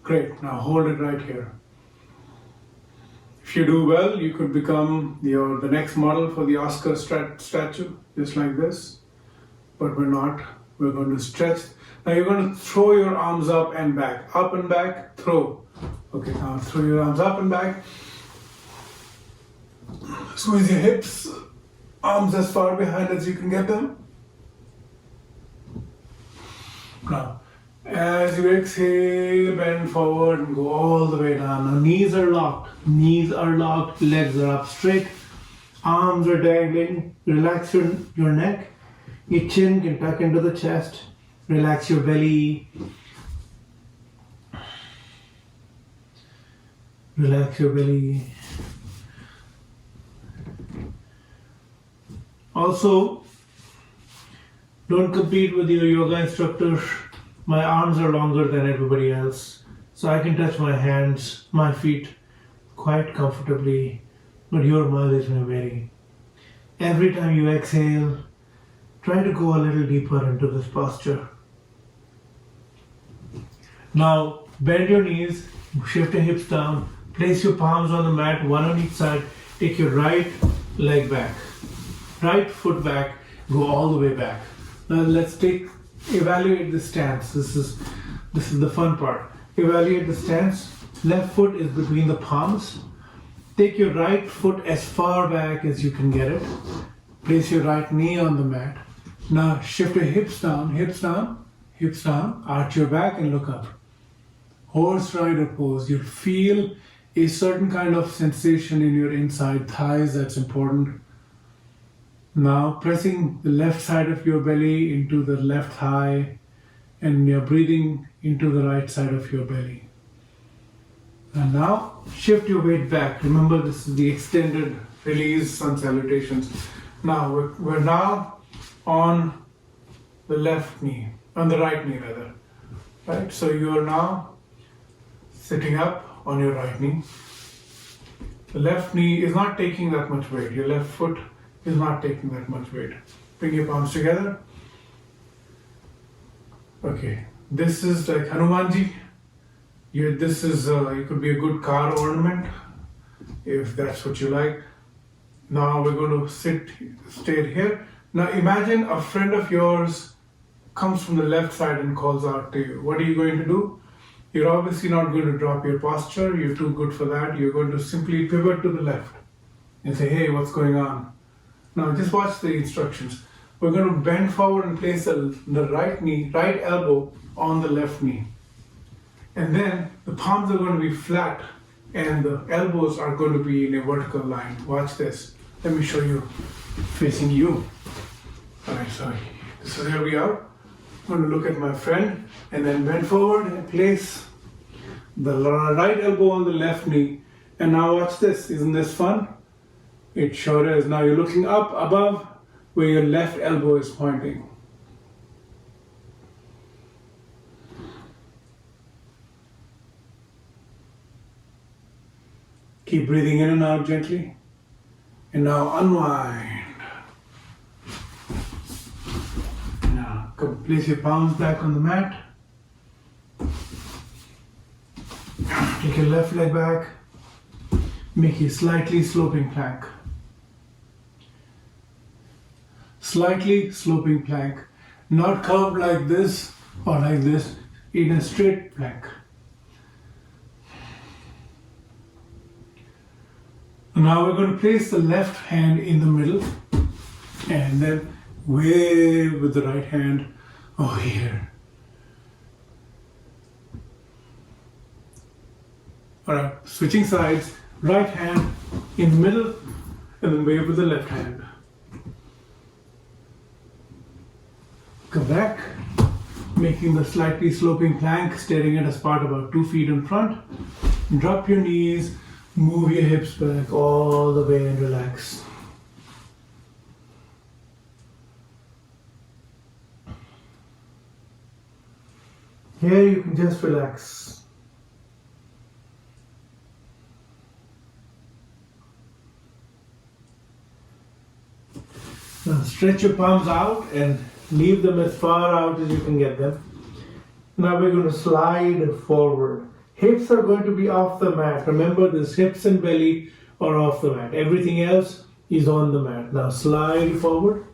S1: Great, now hold it right here. If you do well, you could become the next model for the Oscar statue, just like this. But we're not. We're going to stretch. Now you're going to throw your arms up and back. Up and back, throw. Okay, now throw your arms up and back. Squeeze your hips, arms as far behind as you can get them. Now, as you exhale, bend forward and go all the way down. Now, knees are locked. Knees are locked. Legs are up straight. Arms are dangling. Relax your neck. Your chin can tuck into the chest. Relax your belly. Relax your belly. Also, don't compete with your yoga instructor. My arms are longer than everybody else, so I can touch my hands, my feet quite comfortably, but your mileage may vary. Every time you exhale, try to go a little deeper into this posture. Now, bend your knees, shift your hips down, place your palms on the mat, one on each side, take your right leg back, right foot back, go all the way back. Now let's evaluate the stance. This is the fun part. Evaluate the stance. Left foot is between the palms. Take your right foot as far back as you can get it. Place your right knee on the mat. Now shift your hips down, hips down, hips down. Arch your back and look up. Horse rider pose. You'll feel a certain kind of sensation in your inside thighs. That's important. Now pressing the left side of your belly into the left thigh, and you're breathing into the right side of your belly. And now shift your weight back. Remember, this is the extended release Sun Salutations. Now we're now on the left knee, on the right knee rather. Right? So you are now sitting up on your right knee. The left knee is not taking that much weight. Your left foot is not taking that much weight. Bring your palms together. Okay, this is like Hanumanji. You could be a good car ornament if that's what you like. Now we're going to stay here. Now imagine a friend of yours comes from the left side and calls out to you. What are you going to do? You're obviously not going to drop your posture. You're too good for that. You're going to simply pivot to the left and say, hey, what's going on? Now just watch the instructions. We're going to bend forward and place the right elbow on the left knee. And then the palms are going to be flat and the elbows are going to be in a vertical line. Watch this. Let me show you facing you. Alright, so here we are. I'm going to look at my friend and then bend forward and place the right elbow on the left knee. And now watch this. Isn't this fun? It sure is. Now you're looking up above where your left elbow is pointing. Keep breathing in and out gently. And now unwind. Now place your palms back on the mat. Take your left leg back. Make a slightly sloping plank. Slightly sloping plank. Not curved like this or like this, in a straight plank. Now we're going to place the left hand in the middle and then wave with the right hand over here. Alright, switching sides, right hand in the middle and then wave with the left hand. Come back, making the slightly sloping plank, staring at a spot about 2 feet in front. Drop your knees, move your hips back all the way and relax. Here you can just relax. Now stretch your palms out and leave them as far out as you can get them. Now we're going to slide forward. Hips are going to be off the mat. Remember this, hips and belly are off the mat. Everything else is on the mat. Now slide forward.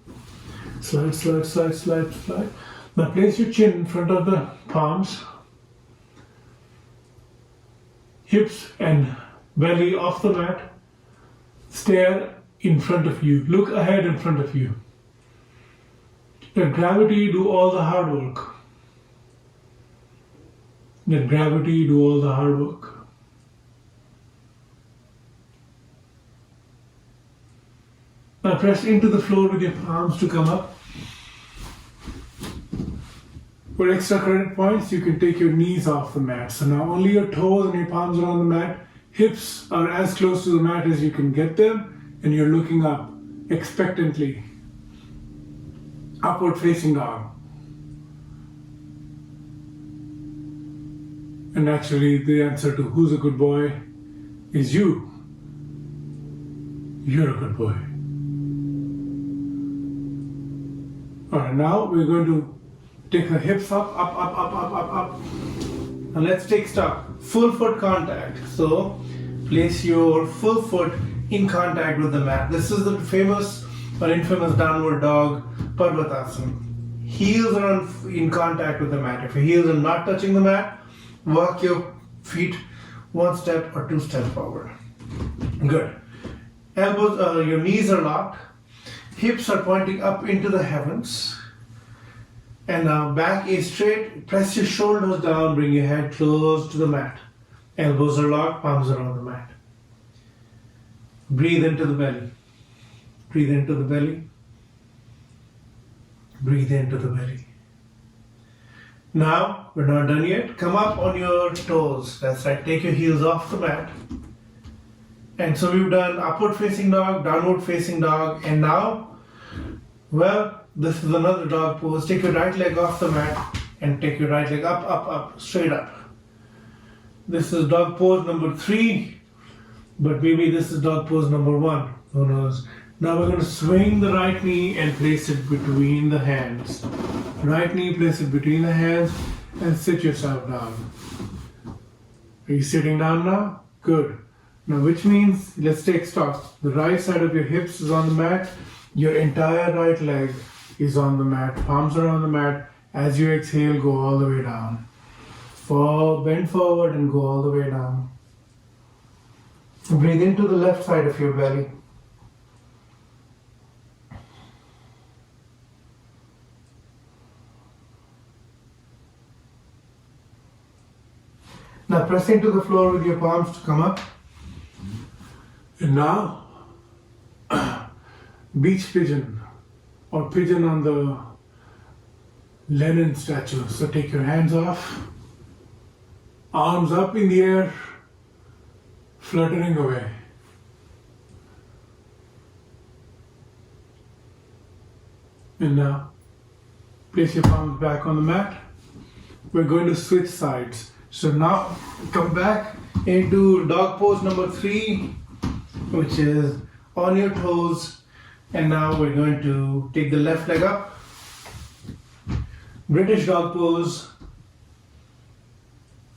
S1: Slide, slide, slide, slide, slide. Now place your chin in front of the palms. Hips and belly off the mat. Stare in front of you. Look ahead in front of you. Let gravity do all the hard work. Let gravity do all the hard work. Now press into the floor with your palms to come up. For extra credit points, you can take your knees off the mat. So now only your toes and your palms are on the mat. Hips are as close to the mat as you can get them, and you're looking up expectantly. Upward facing dog. And naturally, the answer to who's a good boy is you. You're a good boy. Alright, now we're going to take the hips up, up, up, up, up, up, up. And let's take stock. Full foot contact. So place your full foot in contact with the mat. This is the famous or infamous downward dog, Parvatasana. Heels are in contact with the mat. If your heels are not touching the mat, walk your feet one step or two steps forward. Good. Elbows, your knees are locked. Hips are pointing up into the heavens. And now back is straight. Press your shoulders down. Bring your head close to the mat. Elbows are locked. Palms are on the mat. Breathe into the belly. Breathe into the belly. Breathe into the belly. Now, we're not done yet. Come up on your toes. That's right. Take your heels off the mat. And so we've done upward facing dog, downward facing dog, and now, well, this is another dog pose. Take your right leg off the mat and take your right leg up, up, up, straight up. This is dog pose number 3, but maybe this is dog pose number 1. Who knows? Now we're going to swing the right knee and place it between the hands. Right knee, place it between the hands and sit yourself down. Are you sitting down now? Good. Now, which means, let's take stock. The right side of your hips is on the mat. Your entire right leg is on the mat. Palms are on the mat. As you exhale, go all the way down. Bend forward and go all the way down. Breathe into the left side of your belly. Now press into the floor with your palms to come up. And now, beach pigeon or pigeon on the Lenin statue. So take your hands off, arms up in the air, fluttering away. And now, place your palms back on the mat. We're going to switch sides. So now, come back into dog pose number 3, which is on your toes. And now we're going to take the left leg up. British dog pose.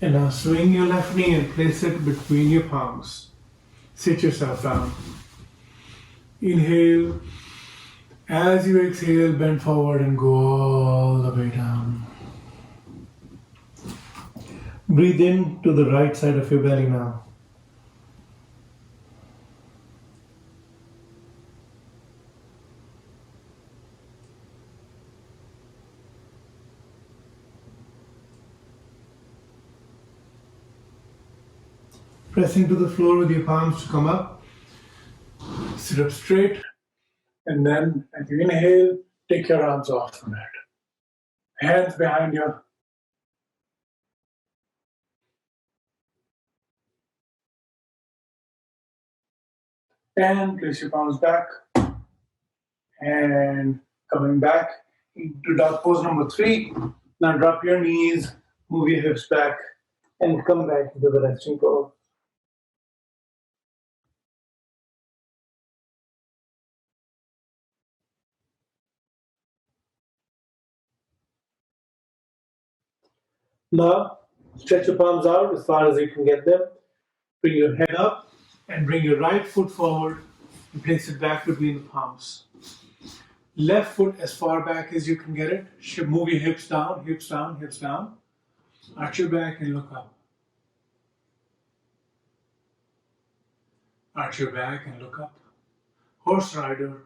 S1: And now swing your left knee and place it between your palms. Sit yourself down. Inhale. As you exhale, bend forward and go all the way down. Breathe in to the right side of your belly now. Press into the floor with your palms to come up. Sit up straight. And then as you inhale, take your arms off the mat. Hands behind you. And place your palms back. And coming back into dog pose number 3. Now drop your knees, move your hips back, and come back into the resting pose. Now, stretch your palms out as far as you can get them. Bring your head up and bring your right foot forward and place it back between the palms. Left foot as far back as you can get it. Move your hips down, hips down, hips down. Arch your back and look up. Arch your back and look up. Horse rider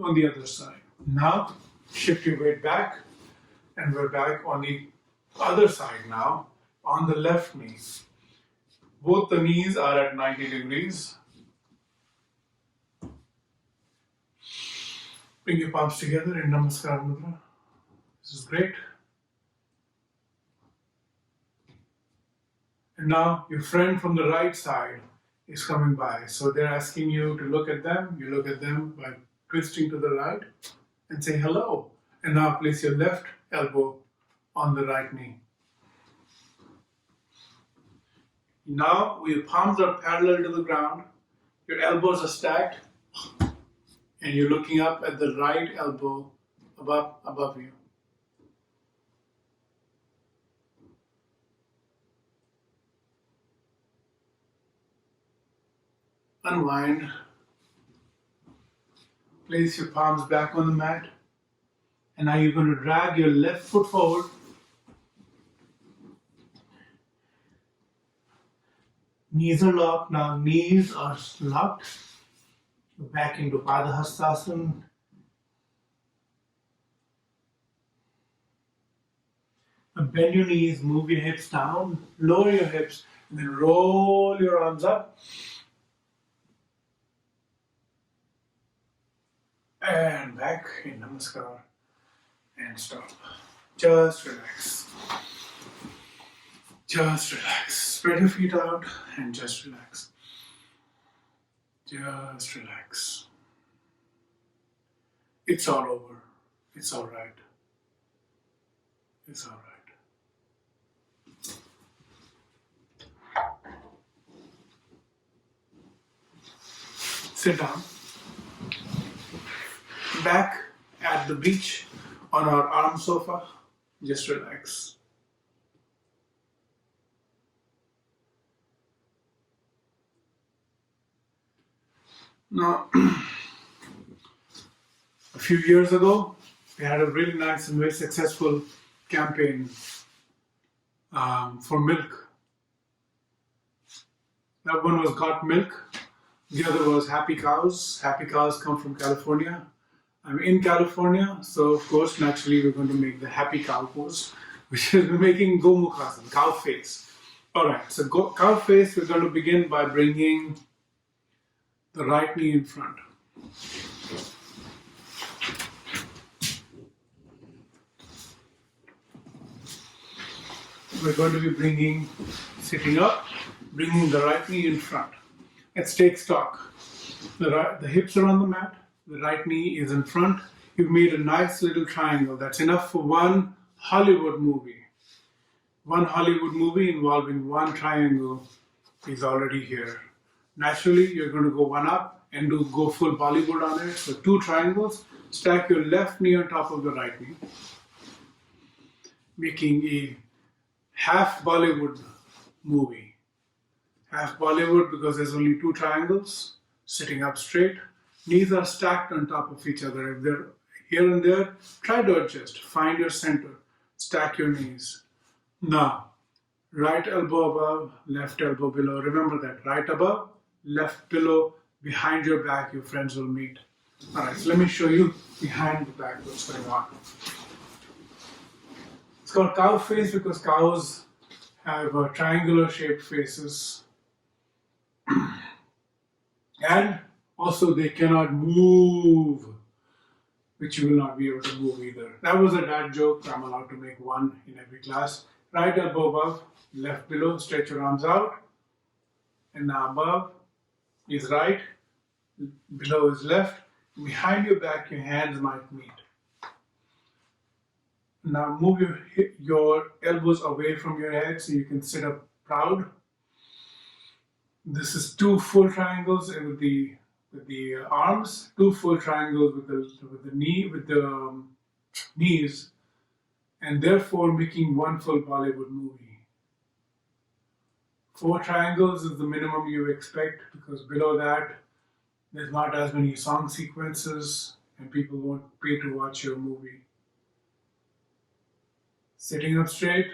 S1: on the other side. Now, shift your weight back and we're back on the other side now, on the left knee. Both the knees are at 90 degrees. Bring your palms together in Namaskar Mudra. This is great. And now your friend from the right side is coming by. So they're asking you to look at them. You look at them by twisting to the right and say hello. And now place your left elbow on the right knee. Now your palms are parallel to the ground. Your elbows are stacked. And you're looking up at the right elbow above you. Unwind. Place your palms back on the mat. And now you're going to drag your left foot forward. Knees are locked. Now knees are locked. Back into Padahastasana. And bend your knees, move your hips down, lower your hips, and then roll your arms up. And back in Namaskar. And stop. Just relax. Just relax. Spread your feet out and just relax. Just relax. It's all over. It's all right. It's all right. Sit down. Back at the beach on our arm sofa. Just relax. Now, a few years ago, we had a really nice and very successful campaign for milk. That one was Got Milk. The other was Happy Cows. Happy Cows come from California. I'm in California, so of course, naturally, we're going to make the Happy Cow pose, which is making Gomukhasan, cow face. All right, so cow face, we're going to begin by bringing the right knee in front. We're going to be sitting up, bringing the right knee in front. Let's take stock. The hips are on the mat, the right knee is in front. You've made a nice little triangle. That's enough for one Hollywood movie. One Hollywood movie involving one triangle is already here. Naturally, you're going to go one up and go full Bollywood on it. So 2 triangles. Stack your left knee on top of the right knee, making a half Bollywood movie. Half Bollywood because there's only 2 triangles. Sitting up straight. Knees are stacked on top of each other. If they're here and there, try to adjust. Find your center. Stack your knees. Now, right elbow above, left elbow below. Remember that. Right above, left below, behind your back, your friends will meet. Alright, so let me show you behind the back what's going on. It's called cow face because cows have triangular shaped faces. And also they cannot move, which you will not be able to move either. That was a dad joke. I'm allowed to make one in every class. Right elbow above, left below, stretch your arms out. And now above is right, below is left. Behind your back, your hands might meet. Now move your elbows away from your head so you can sit up proud. This is 2 full triangles with the arms, 2 full triangles with the knees, and therefore making one full Bollywood movie. 4 triangles is the minimum you expect because below that there's not as many song sequences and people won't pay to watch your movie. Sitting up straight,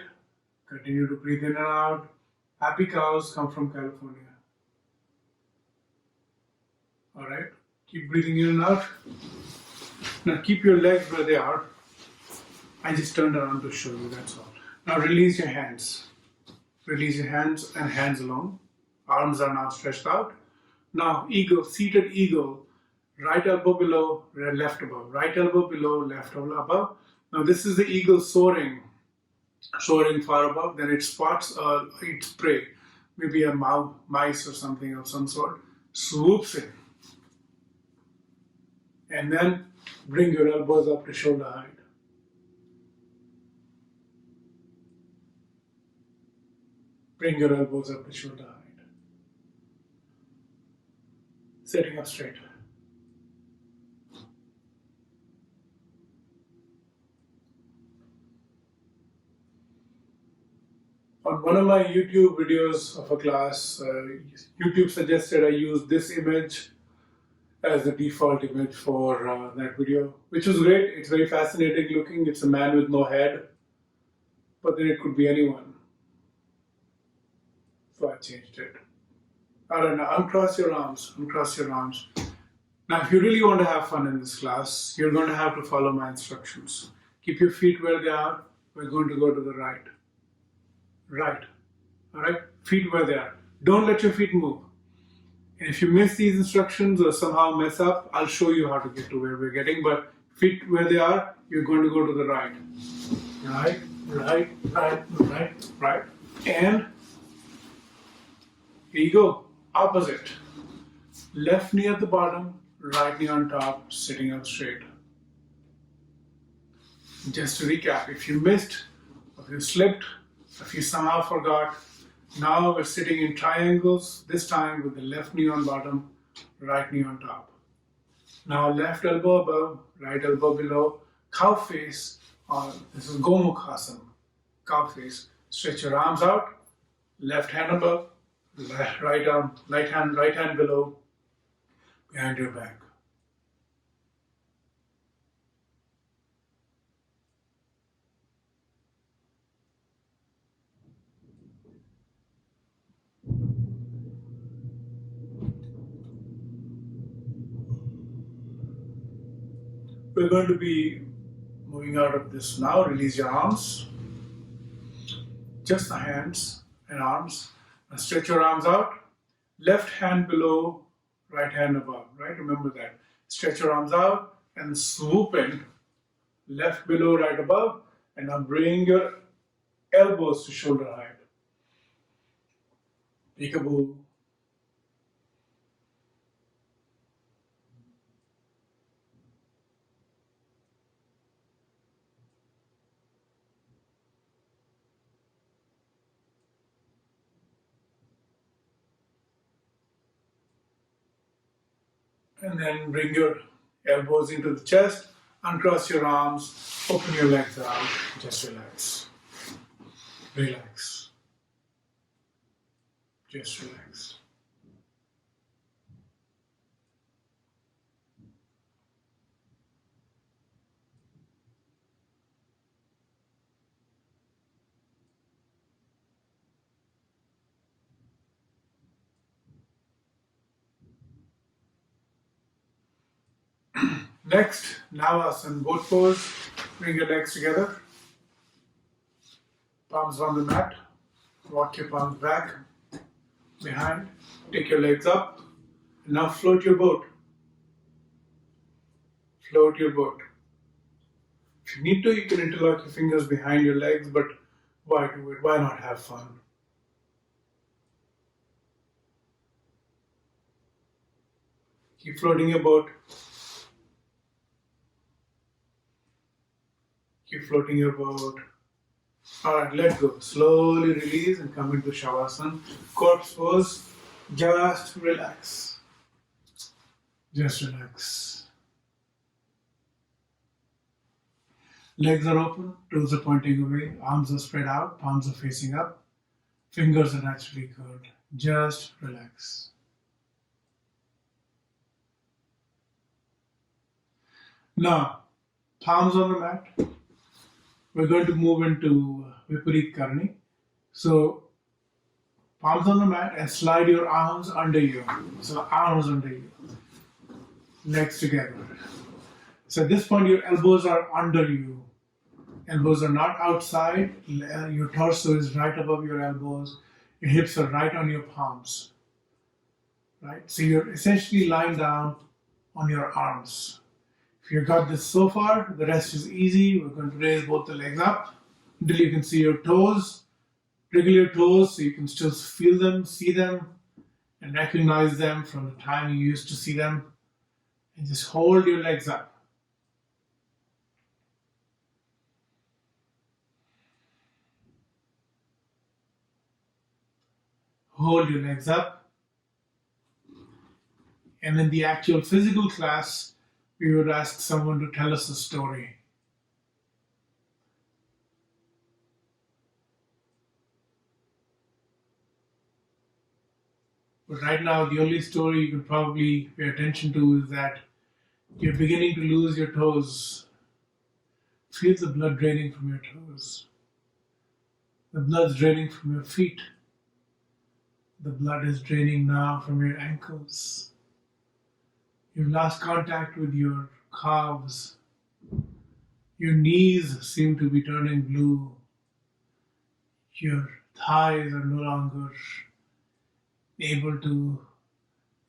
S1: continue to breathe in and out. Happy cows come from California. Alright, keep breathing in and out. Now keep your legs where they are. I just turned around to show you, that's all. Now release your hands. Release your hands and hands alone. Arms are now stretched out. Now eagle, seated eagle. Right elbow below, left above. Right elbow below, left elbow above. Now this is the eagle soaring far above. Then it spots its prey, maybe a mice or something of some sort. Swoops in. And then bring your elbows up to shoulder height. Bring your elbows up to shoulder height. Sitting up straight. On one of my YouTube videos of a class, YouTube suggested I use this image as the default image for that video, which was great. It's very fascinating looking. It's a man with no head, but then it could be anyone. So I changed it. Alright, now uncross your arms, uncross your arms. Now if you really want to have fun in this class, you're going to have to follow my instructions. Keep your feet where they are. We're going to go to the right. Right. Alright? Feet where they are. Don't let your feet move. And if you miss these instructions or somehow mess up, I'll show you how to get to where we're getting. But feet where they are, you're going to go to the right. Right, right, right, right, right. And here you go. Opposite. Left knee at the bottom, right knee on top, sitting up straight. Just to recap, if you missed, if you slipped, if you somehow forgot, now we're sitting in triangles, this time with the left knee on bottom, right knee on top. Now left elbow above, right elbow below, cow face, this is Gomukhasana, cow face. Stretch your arms out, left hand above, right hand below, behind your back. We're going to be moving out of this now. Release your arms. Just the hands and arms. Now stretch your arms out. Left hand below, right hand above. Right? Remember that. Stretch your arms out and swoop in. Left below, right above. And now bring your elbows to shoulder height. Peekaboo. And then bring your elbows into the chest, uncross your arms, open your legs out, just relax. Relax. Just relax. Next, Navasana, both pose. Bring your legs together. Palms on the mat. Walk your palms back, behind. Take your legs up. And now float your boat. Float your boat. If you need to, you can interlock your fingers behind your legs, but why do it? Why not have fun? Keep floating your boat. Keep floating your boat. Alright, let go. Slowly release and come into Shavasana. Corpse pose. Just relax. Just relax. Legs are open, toes are pointing away, arms are spread out, palms are facing up, fingers are naturally curled. Just relax. Now, palms on the mat. We're going to move into Viparit Karani. So, palms on the mat and slide your arms under you. So, arms under you, legs together. So, at this point, your elbows are under you. Elbows are not outside. Your torso is right above your elbows. Your hips are right on your palms. Right? So, you're essentially lying down on your arms. If you got this so far, the rest is easy. We're going to raise both the legs up until you can see your toes. Wriggle your toes so you can still feel them, see them, and recognize them from the time you used to see them. And just hold your legs up. Hold your legs up. And in the actual physical class, we would ask someone to tell us a story. But right now, the only story you can probably pay attention to is that you're beginning to lose your toes. Feel the blood draining from your toes. The blood's draining from your feet. The blood is draining now from your ankles. You've lost contact with your calves. Your knees seem to be turning blue. Your thighs are no longer able to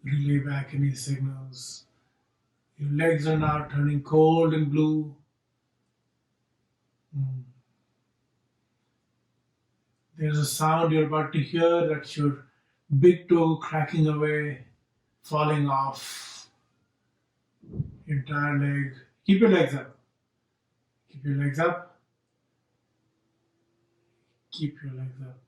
S1: relay back any signals. Your legs are now turning cold and blue. There's a sound you're about to hear. That's your big toe cracking away, falling off your entire leg. Keep your legs up. Keep your legs up. Keep your legs up.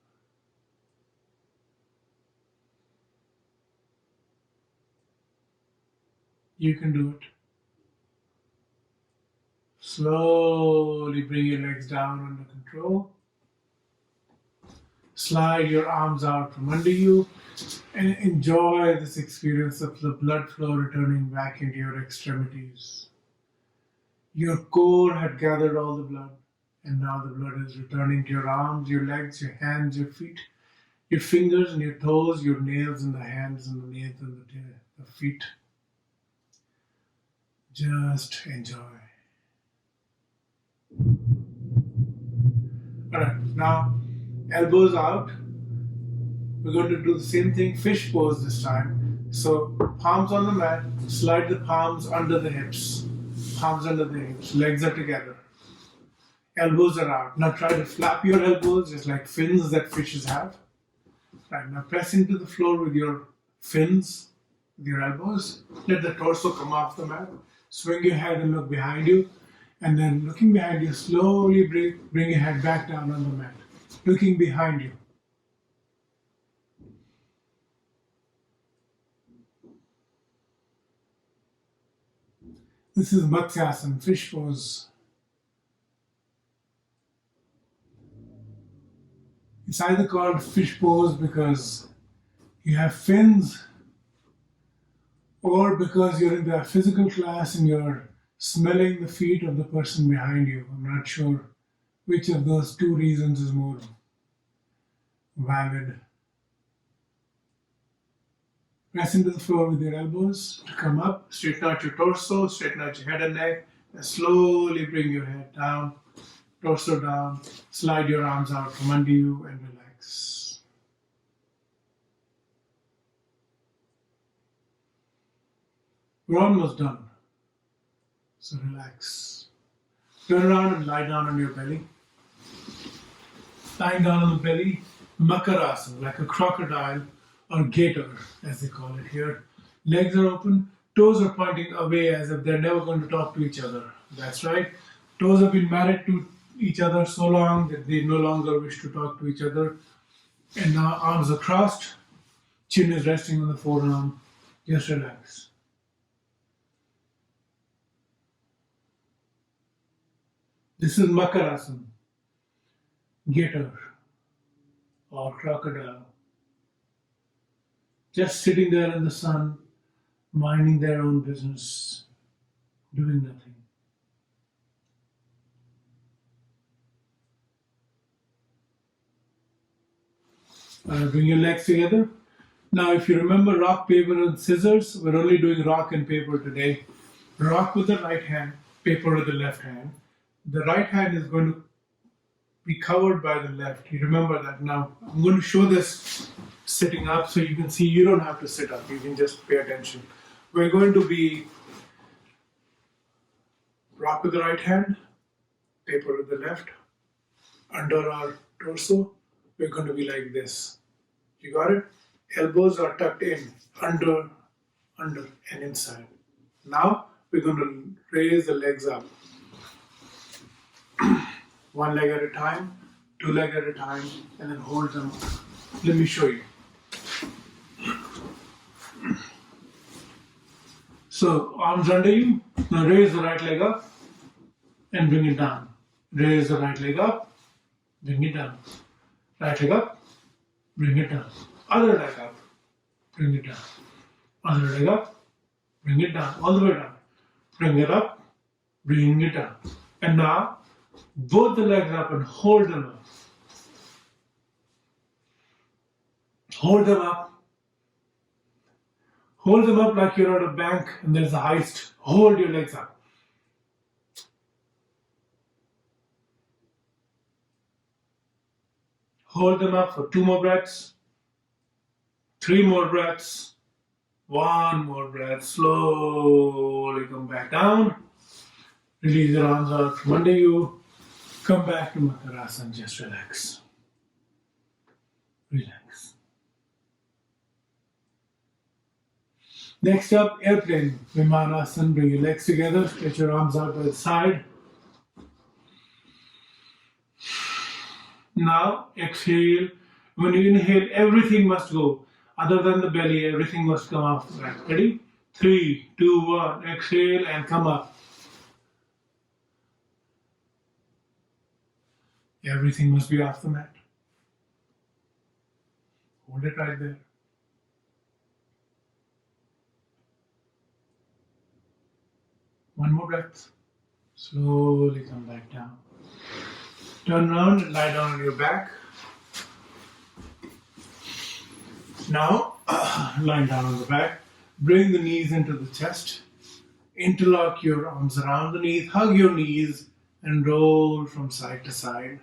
S1: You can do it. Slowly bring your legs down under control. Slide your arms out from under you and enjoy this experience of the blood flow returning back into your extremities. Your core had gathered all the blood, and now the blood is returning to your arms, your legs, your hands, your feet, your fingers and your toes, your nails in the hands and the nails in the feet. Just enjoy. Alright, now elbows out. We're going to do the same thing, fish pose this time. So palms on the mat, slide the palms under the hips. Palms under the hips, legs are together. Elbows are out. Now try to flap your elbows just like fins that fishes have. Right, now press into the floor with your fins, with your elbows. Let the torso come off the mat. Swing your head and look behind you. And then looking behind you, slowly bring your head back down on the mat. Looking behind you. This is Matsyasana, fish pose. It's either called fish pose because you have fins or because you're in the physical class and you're smelling the feet of the person behind you. I'm not sure which of those two reasons is more valid. Press into the floor with your elbows to come up. Straighten out your torso, straighten out your head and neck, and slowly bring your head down, torso down. Slide your arms out from under you and relax. We're almost done. So relax. Turn around and lie down on your belly. Lying down on the belly, Makarasana, like a crocodile or gator, as they call it here. Legs are open, toes are pointing away as if they're never going to talk to each other. That's right. Toes have been married to each other so long that they no longer wish to talk to each other. And now arms are crossed, chin is resting on the forearm. Just relax. This is Makarasana, gator or crocodile, just sitting there in the sun, minding their own business, doing nothing. Bring your legs together. Now, if you remember rock, paper, and scissors, we're only doing rock and paper today. Rock with the right hand, paper with the left hand. The right hand is going to be covered by the left. You remember that. Now, I'm going to show this sitting up so you can see you don't have to sit up. You can just pay attention. We're going to be rock with the right hand, paper with the left. Under our torso, we're going to be like this. You got it? Elbows are tucked in, under, and inside. Now we're going to raise the legs up. One leg at a time, two legs at a time, and then hold them up. Let me show you. So arms under you. Now raise the right leg up and bring it down. Raise the right leg up, bring it down. Right leg up, bring it down. Other leg up, bring it down. Other leg up, bring it down. All the way down. Bring it up, bring it down. And now, both the legs up and hold them up. Hold them up. Hold them up like you're at a bank and there's a heist. Hold your legs up. Hold them up for 2 more breaths. 3 more breaths. 1 more breath. Slowly come back down. Release your arms out from under you. Come back to Makarasana. Just relax. Relax. Next up, airplane. Vimanasana. Bring your legs together. Stretch your arms out by the side. Now, exhale. When you inhale, everything must go. Other than the belly, everything must come off the back. Ready? 3, 2, 1. Exhale and come up. Everything must be off the mat. Hold it right there. One more breath. Slowly come back down. Turn around and lie down on your back. Now, lying down on the back, bring the knees into the chest. Interlock your arms around the knees, hug your knees, and roll from side to side,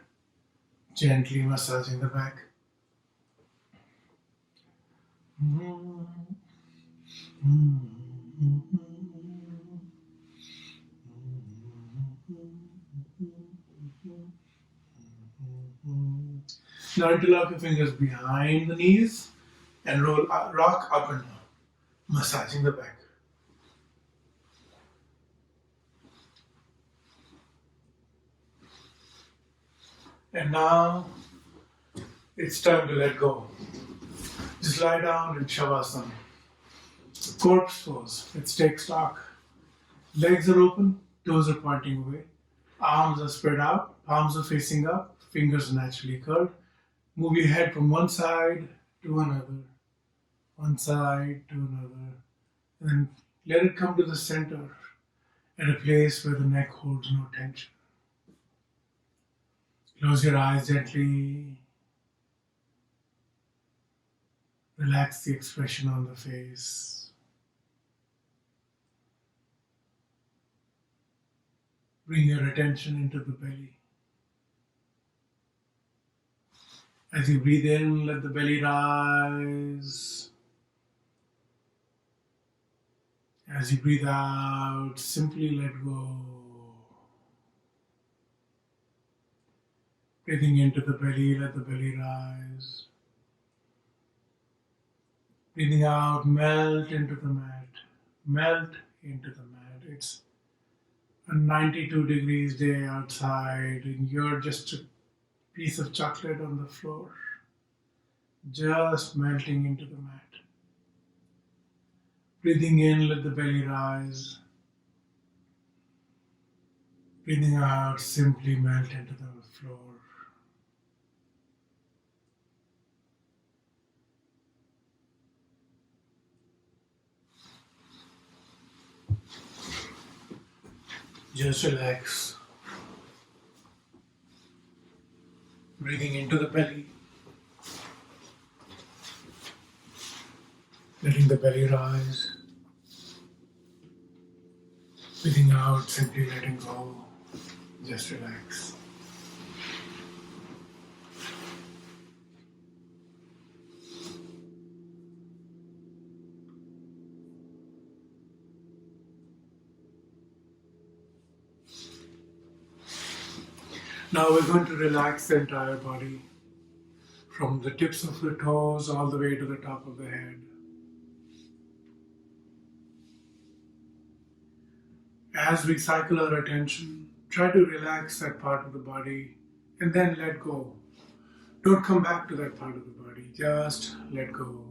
S1: gently massaging the back. Now interlock your fingers behind the knees and rock up and down, massaging the back. And now it's time to let go. Just lie down in Shavasana. Corpse pose. Let's take stock. Legs are open, toes are pointing away. Arms are spread out, palms are facing up, fingers are naturally curled. Move your head from one side to another, one side to another. And then let it come to the center at a place where the neck holds no tension. Close your eyes gently. Relax the expression on the face. Bring your attention into the belly. As you breathe in, let the belly rise. As you breathe out, simply let go. Breathing into the belly, let the belly rise. Breathing out, melt into the mat. Melt into the mat. It's a 92 degrees day outside and you're just a piece of chocolate on the floor. Just melting into the mat. Breathing in, let the belly rise. Breathing out, simply melt into the floor. Just relax. Breathing into the belly, letting the belly rise. Breathing out, simply letting go. Just relax. Now we're going to relax the entire body from the tips of the toes all the way to the top of the head. As we cycle our attention, try to relax that part of the body and then let go. Don't come back to that part of the body, just let go.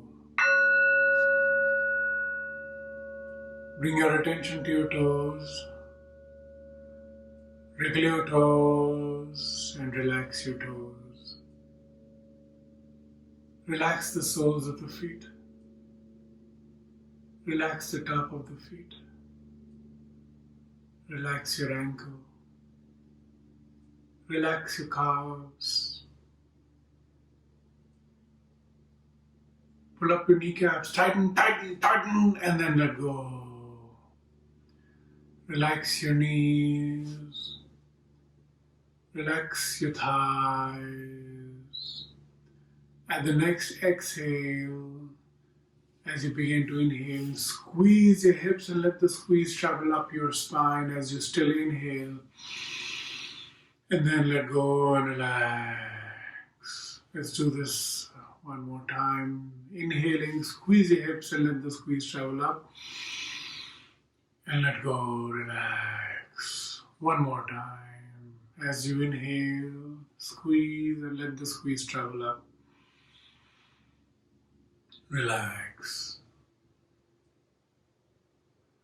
S1: Bring your attention to your toes. Wriggle your toes and relax your toes. Relax the soles of the feet. Relax the top of the feet. Relax your ankle. Relax your calves. Pull up your kneecaps. Tighten, tighten, tighten, and then let go. Relax your knees. Relax your thighs. At the next exhale, as you begin to inhale, squeeze your hips and let the squeeze travel up your spine as you still inhale. And then let go and relax. Let's do this one more time. Inhaling, squeeze your hips and let the squeeze travel up. And let go, relax. One more time. As you inhale, squeeze and let the squeeze travel up. Relax.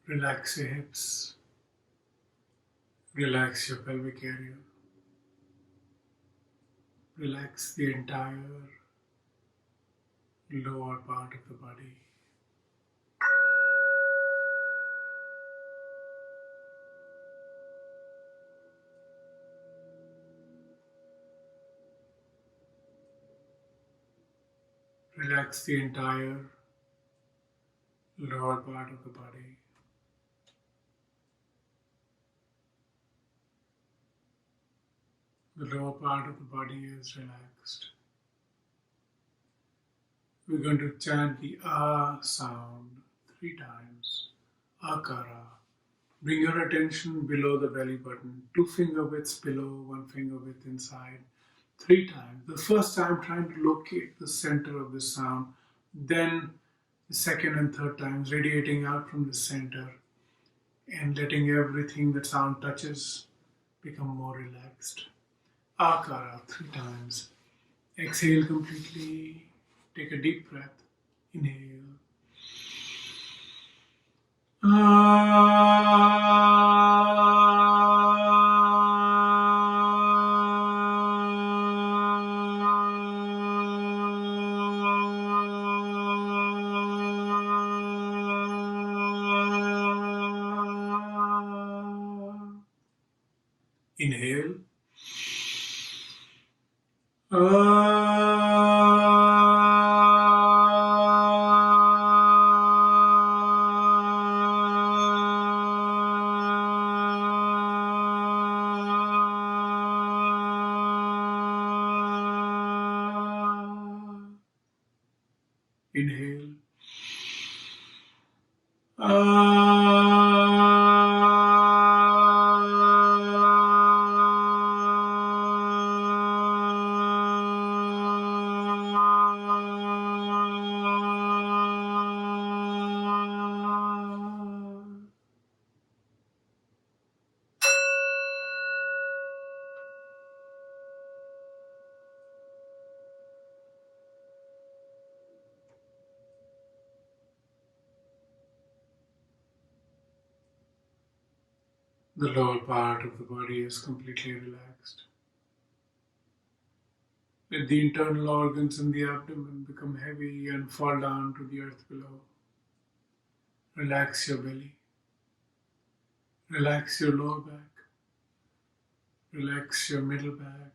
S1: Relax your hips. Relax your pelvic area. Relax the entire lower part of the body. Relax the entire lower part of the body. The lower part of the body is relaxed. We're going to chant the A sound 3 times. Akara. Bring your attention below the belly button. 2 finger widths below, 1 finger width inside. 3 times. The first time trying to locate the center of the sound. Then the second and third times radiating out from the center and letting everything that sound touches become more relaxed. Akara 3 times. Exhale completely. Take a deep breath. Inhale. Inhale. Inhale. The lower part of the body is completely relaxed. Let the internal organs in the abdomen become heavy and fall down to the earth below. Relax your belly. Relax your lower back. Relax your middle back.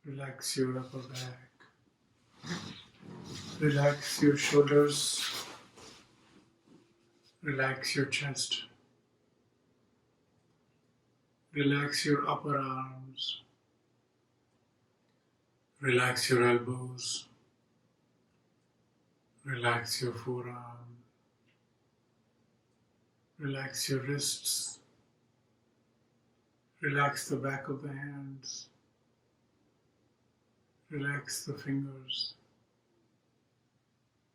S1: Relax your upper back. Relax your shoulders. Relax your chest. Relax your upper arms. Relax your elbows. Relax your forearm. Relax your wrists. Relax the back of the hands. Relax the fingers.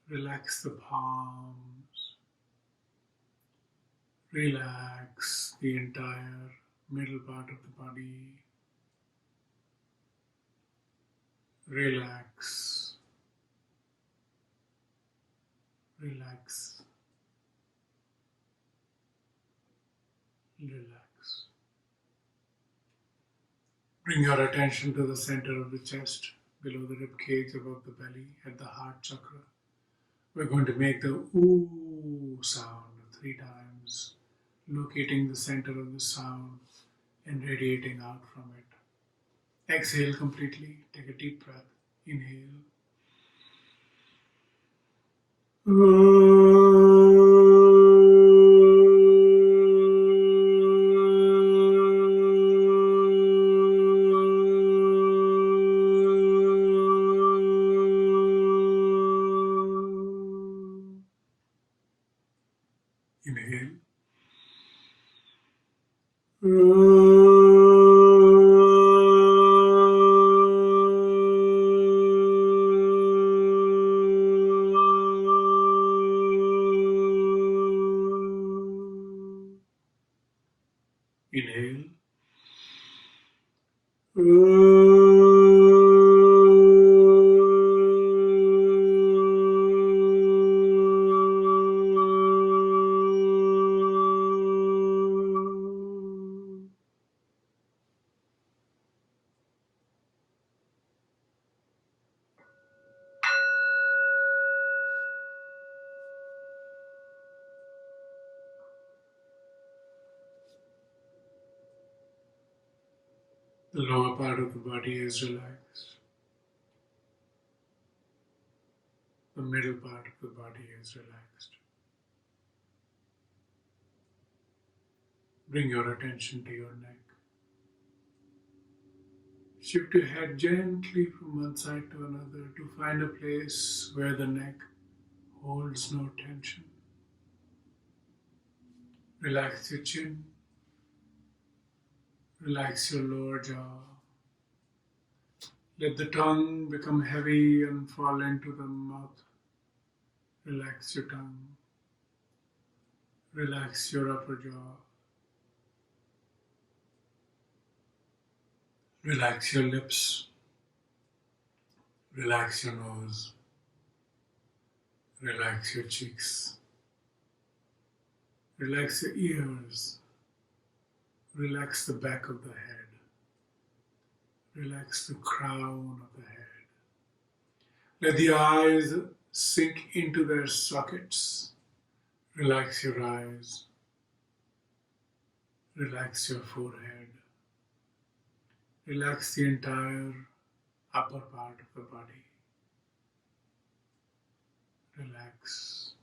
S1: Relax the palms. Relax the entire middle part of the body. Relax. Relax. Relax. Bring your attention to the center of the chest, below the rib cage, above the belly, at the heart chakra. We're going to make the ooh sound 3 times, locating the center of the sound and radiating out from it. Exhale completely. Take a deep breath. Inhale. Inhale. Inhale. The lower part of the body is relaxed. The middle part of the body is relaxed. Bring your attention to your neck. Shift your head gently from one side to another to find a place where the neck holds no tension. Relax your chin. Relax your lower jaw. Let the tongue become heavy and fall into the mouth. Relax your tongue. Relax your upper jaw. Relax your lips. Relax your nose. Relax your cheeks. Relax your ears. Relax the back of the head. Relax the crown of the head. Let the eyes sink into their sockets. Relax your eyes. Relax your forehead. Relax the entire upper part of the body. Relax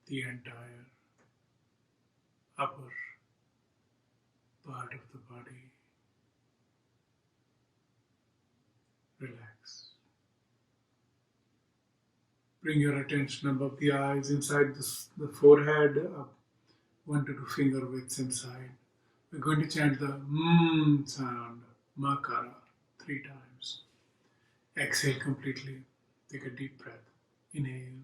S1: the entire upper part of the body. Relax. Bring your attention above the eyes, inside the forehead, up 1 to 2 finger widths inside. We're going to chant the sound, makara, 3 times. Exhale completely. Take a deep breath. Inhale.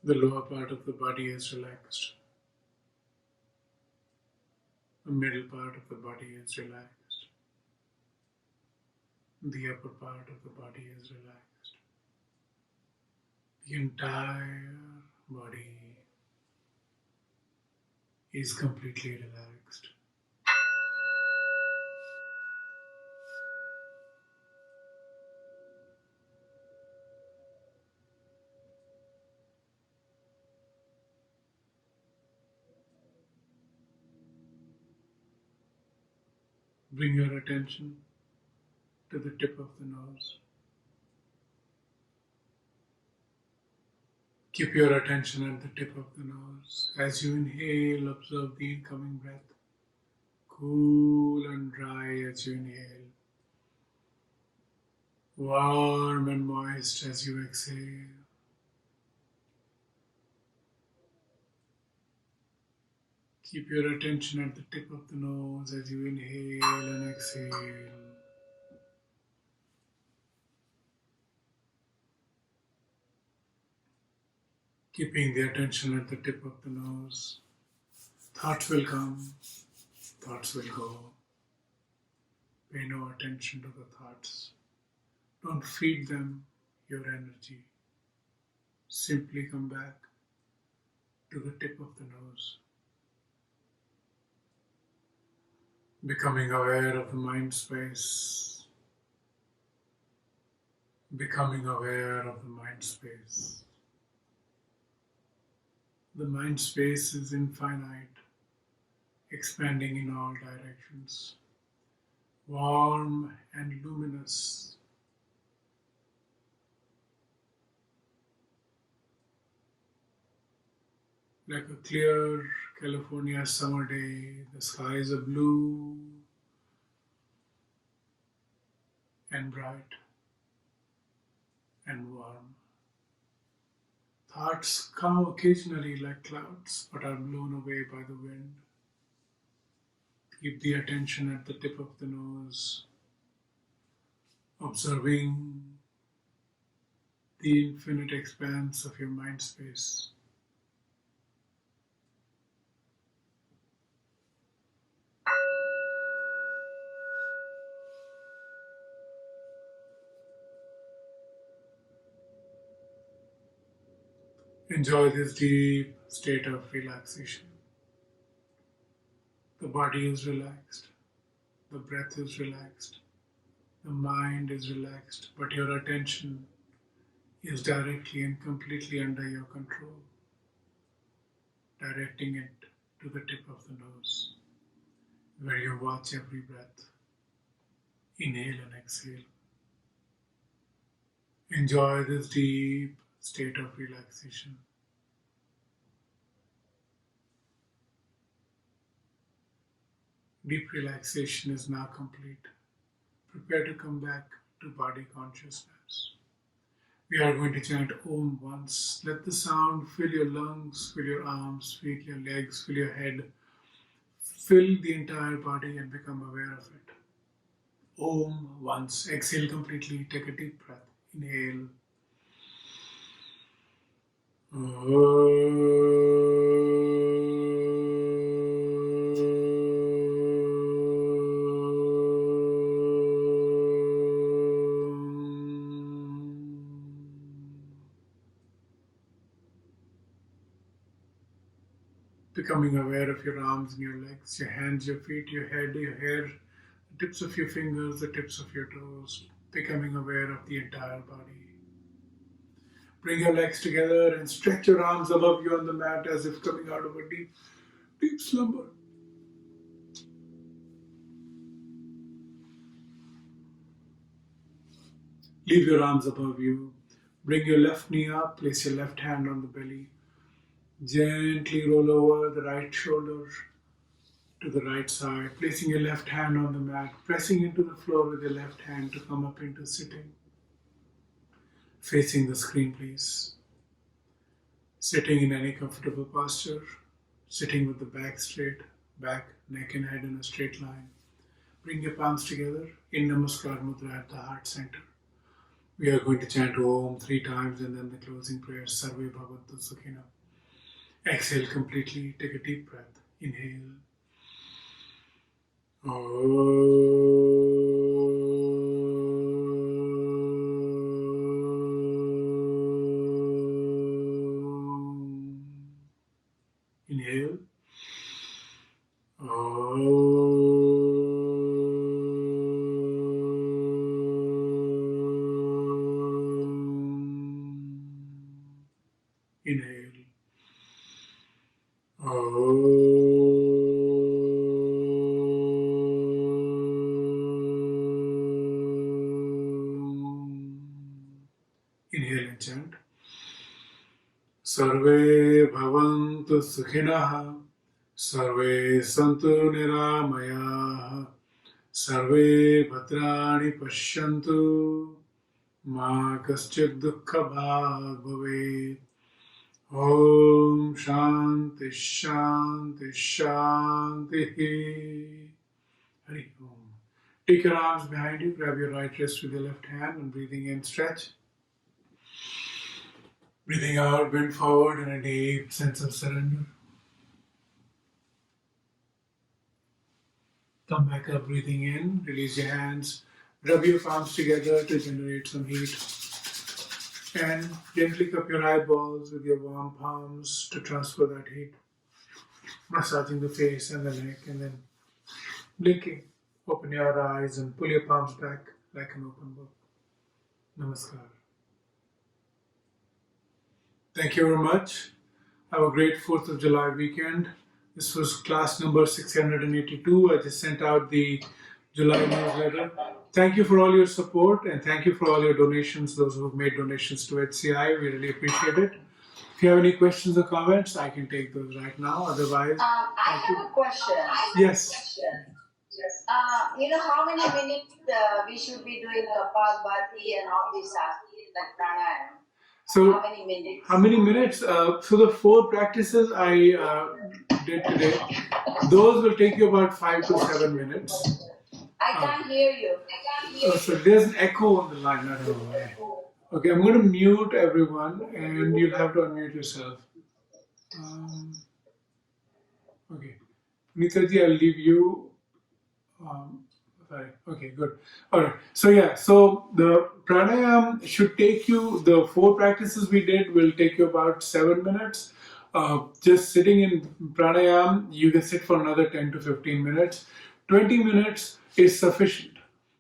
S1: The lower part of the body is relaxed. The middle part of the body is relaxed. The upper part of the body is relaxed. The entire body is completely relaxed. Bring your attention to the tip of the nose. Keep your attention at the tip of the nose. As you inhale, observe the incoming breath. Cool and dry as you inhale. Warm and moist as you exhale. Keep your attention at the tip of the nose as you inhale and exhale. Keeping the attention at the tip of the nose. Thoughts will come, thoughts will go. Pay no attention to the thoughts. Don't feed them your energy. Simply come back to the tip of the nose. Becoming aware of the mind space. Becoming aware of the mind space. The mind space is infinite, expanding in all directions. Warm and luminous. Like a clear California summer day, the skies are blue and bright and warm. Thoughts come occasionally like clouds but are blown away by the wind. Keep the attention at the tip of the nose, observing the infinite expanse of your mind space. Enjoy this deep state of relaxation. The body is relaxed, the breath is relaxed, the mind is relaxed, but your attention is directly and completely under your control, directing it to the tip of the nose, where you watch every breath, inhale and exhale. Enjoy this deep state of relaxation. Deep relaxation is now complete. Prepare to come back to body consciousness. We are going to chant Om once. Let the sound fill your lungs, fill your arms, fill your legs, fill your head. Fill the entire body and become aware of it. Om once. Exhale completely. Take a deep breath. Inhale. Becoming aware of your arms and your legs, your hands, your feet, your head, your hair, the tips of your fingers, the tips of your toes. Becoming aware of the entire body. Bring your legs together and stretch your arms above you on the mat as if coming out of a deep, deep slumber. Leave your arms above you. Bring your left knee up. Place your left hand on the belly. Gently roll over the right shoulder to the right side. Placing your left hand on the mat. Pressing into the floor with your left hand to come up into sitting. Facing the screen, please. Sitting in any comfortable posture. Sitting with the back straight. Back, neck and head in a straight line. Bring your palms together in Namaskar Mudra at the heart center. We are going to chant Om 3 times and then the closing prayer, Sarve Bhavantu Sukhina. Exhale completely, take a deep breath. Inhale. Inhale. Inhale. Inhale and chant. Sarve bhavantu sukhinah, sarve santu niramayah, sarve bhadrani pashyantu, ma kaschid dukkha bhag bhavet. Om Shanti Shanti Shanti. Hari Om. Take your arms behind you, grab your right wrist with your left hand and breathing in, stretch. Breathing out, bend forward in a deep sense of surrender. Come back up, breathing in, release your hands, rub your palms together to generate some heat. And gently cup your eyeballs with your warm palms to transfer that heat. Massaging the face and the neck and then blinking. Open your eyes and pull your palms back like an open book. Namaskar. Thank you very much. Have a great 4th of July weekend. This was class number 682. I just sent out the July newsletter. Thank you for all your support and thank you for all your donations, those who have made donations to HCI. We really appreciate it. If you have any questions or comments, I can take those right now. Otherwise,
S2: I have a question.
S1: Yes.
S2: You know how many minutes we should be doing Kapalbhati and all these like pranayama?
S1: So,
S2: how many minutes?
S1: So the 4 practices I did today, those will take you about 5 to 7 minutes.
S2: I can't hear you.
S1: So there's an echo on the line. I don't know why. Okay, I'm going to mute everyone and you'll have to unmute yourself. Okay. Nitaji, I'll leave you. Sorry. Okay, good. All right. So the pranayam should take you, the 4 practices we did will take you about 7 minutes. Just sitting in pranayam, you can sit for another 10 to 15 minutes. 20 minutes is sufficient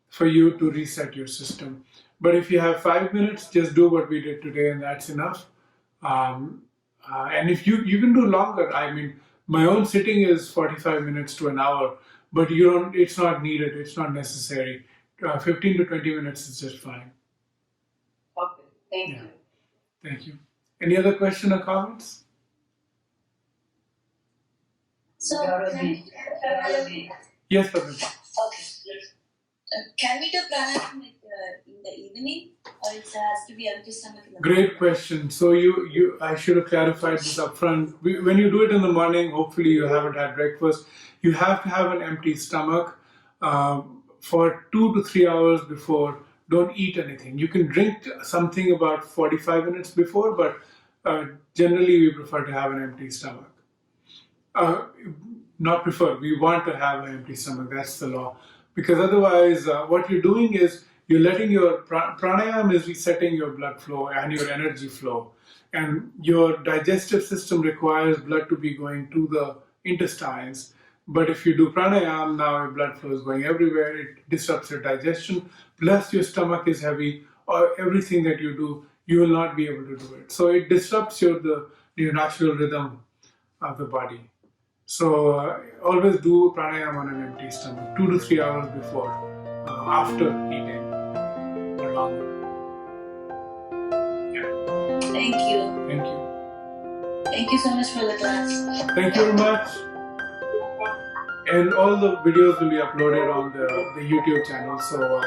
S1: for you to reset your system. But if you have 5 minutes, just do what we did today and that's enough. And if you can do longer, I mean, my own sitting is 45 minutes to an hour, but it's not needed, it's not necessary. 15 to 20 minutes is just fine.
S2: Okay, thank you.
S1: Thank you. Any other question or comments?
S3: So,
S1: Yes, Pavitra.
S3: okay. Can we do pranayama in the evening, or it has to be empty stomach in the morning?
S1: Great question. So I should have clarified this up front. When you do it in the morning, hopefully you haven't had breakfast. You have to have an empty stomach for 2 to 3 hours before. Don't eat anything. You can drink something about 45 minutes before, but generally we prefer to have an empty stomach. Not prefer, we want to have an empty stomach. That's the law. Because otherwise, what you're doing is you're letting your pranayama is resetting your blood flow and your energy flow. And your digestive system requires blood to be going to the intestines. But if you do pranayama, now your blood flow is going everywhere. It disrupts your digestion. Plus your stomach is heavy. Or everything that you do, you will not be able to do it. So it disrupts your natural rhythm of the body. So always do pranayama on an empty stomach, 2 to 3 hours before, after eating or longer.
S3: Thank you so much for the class.
S1: Thank you very much. And all the videos will be uploaded on the YouTube channel. So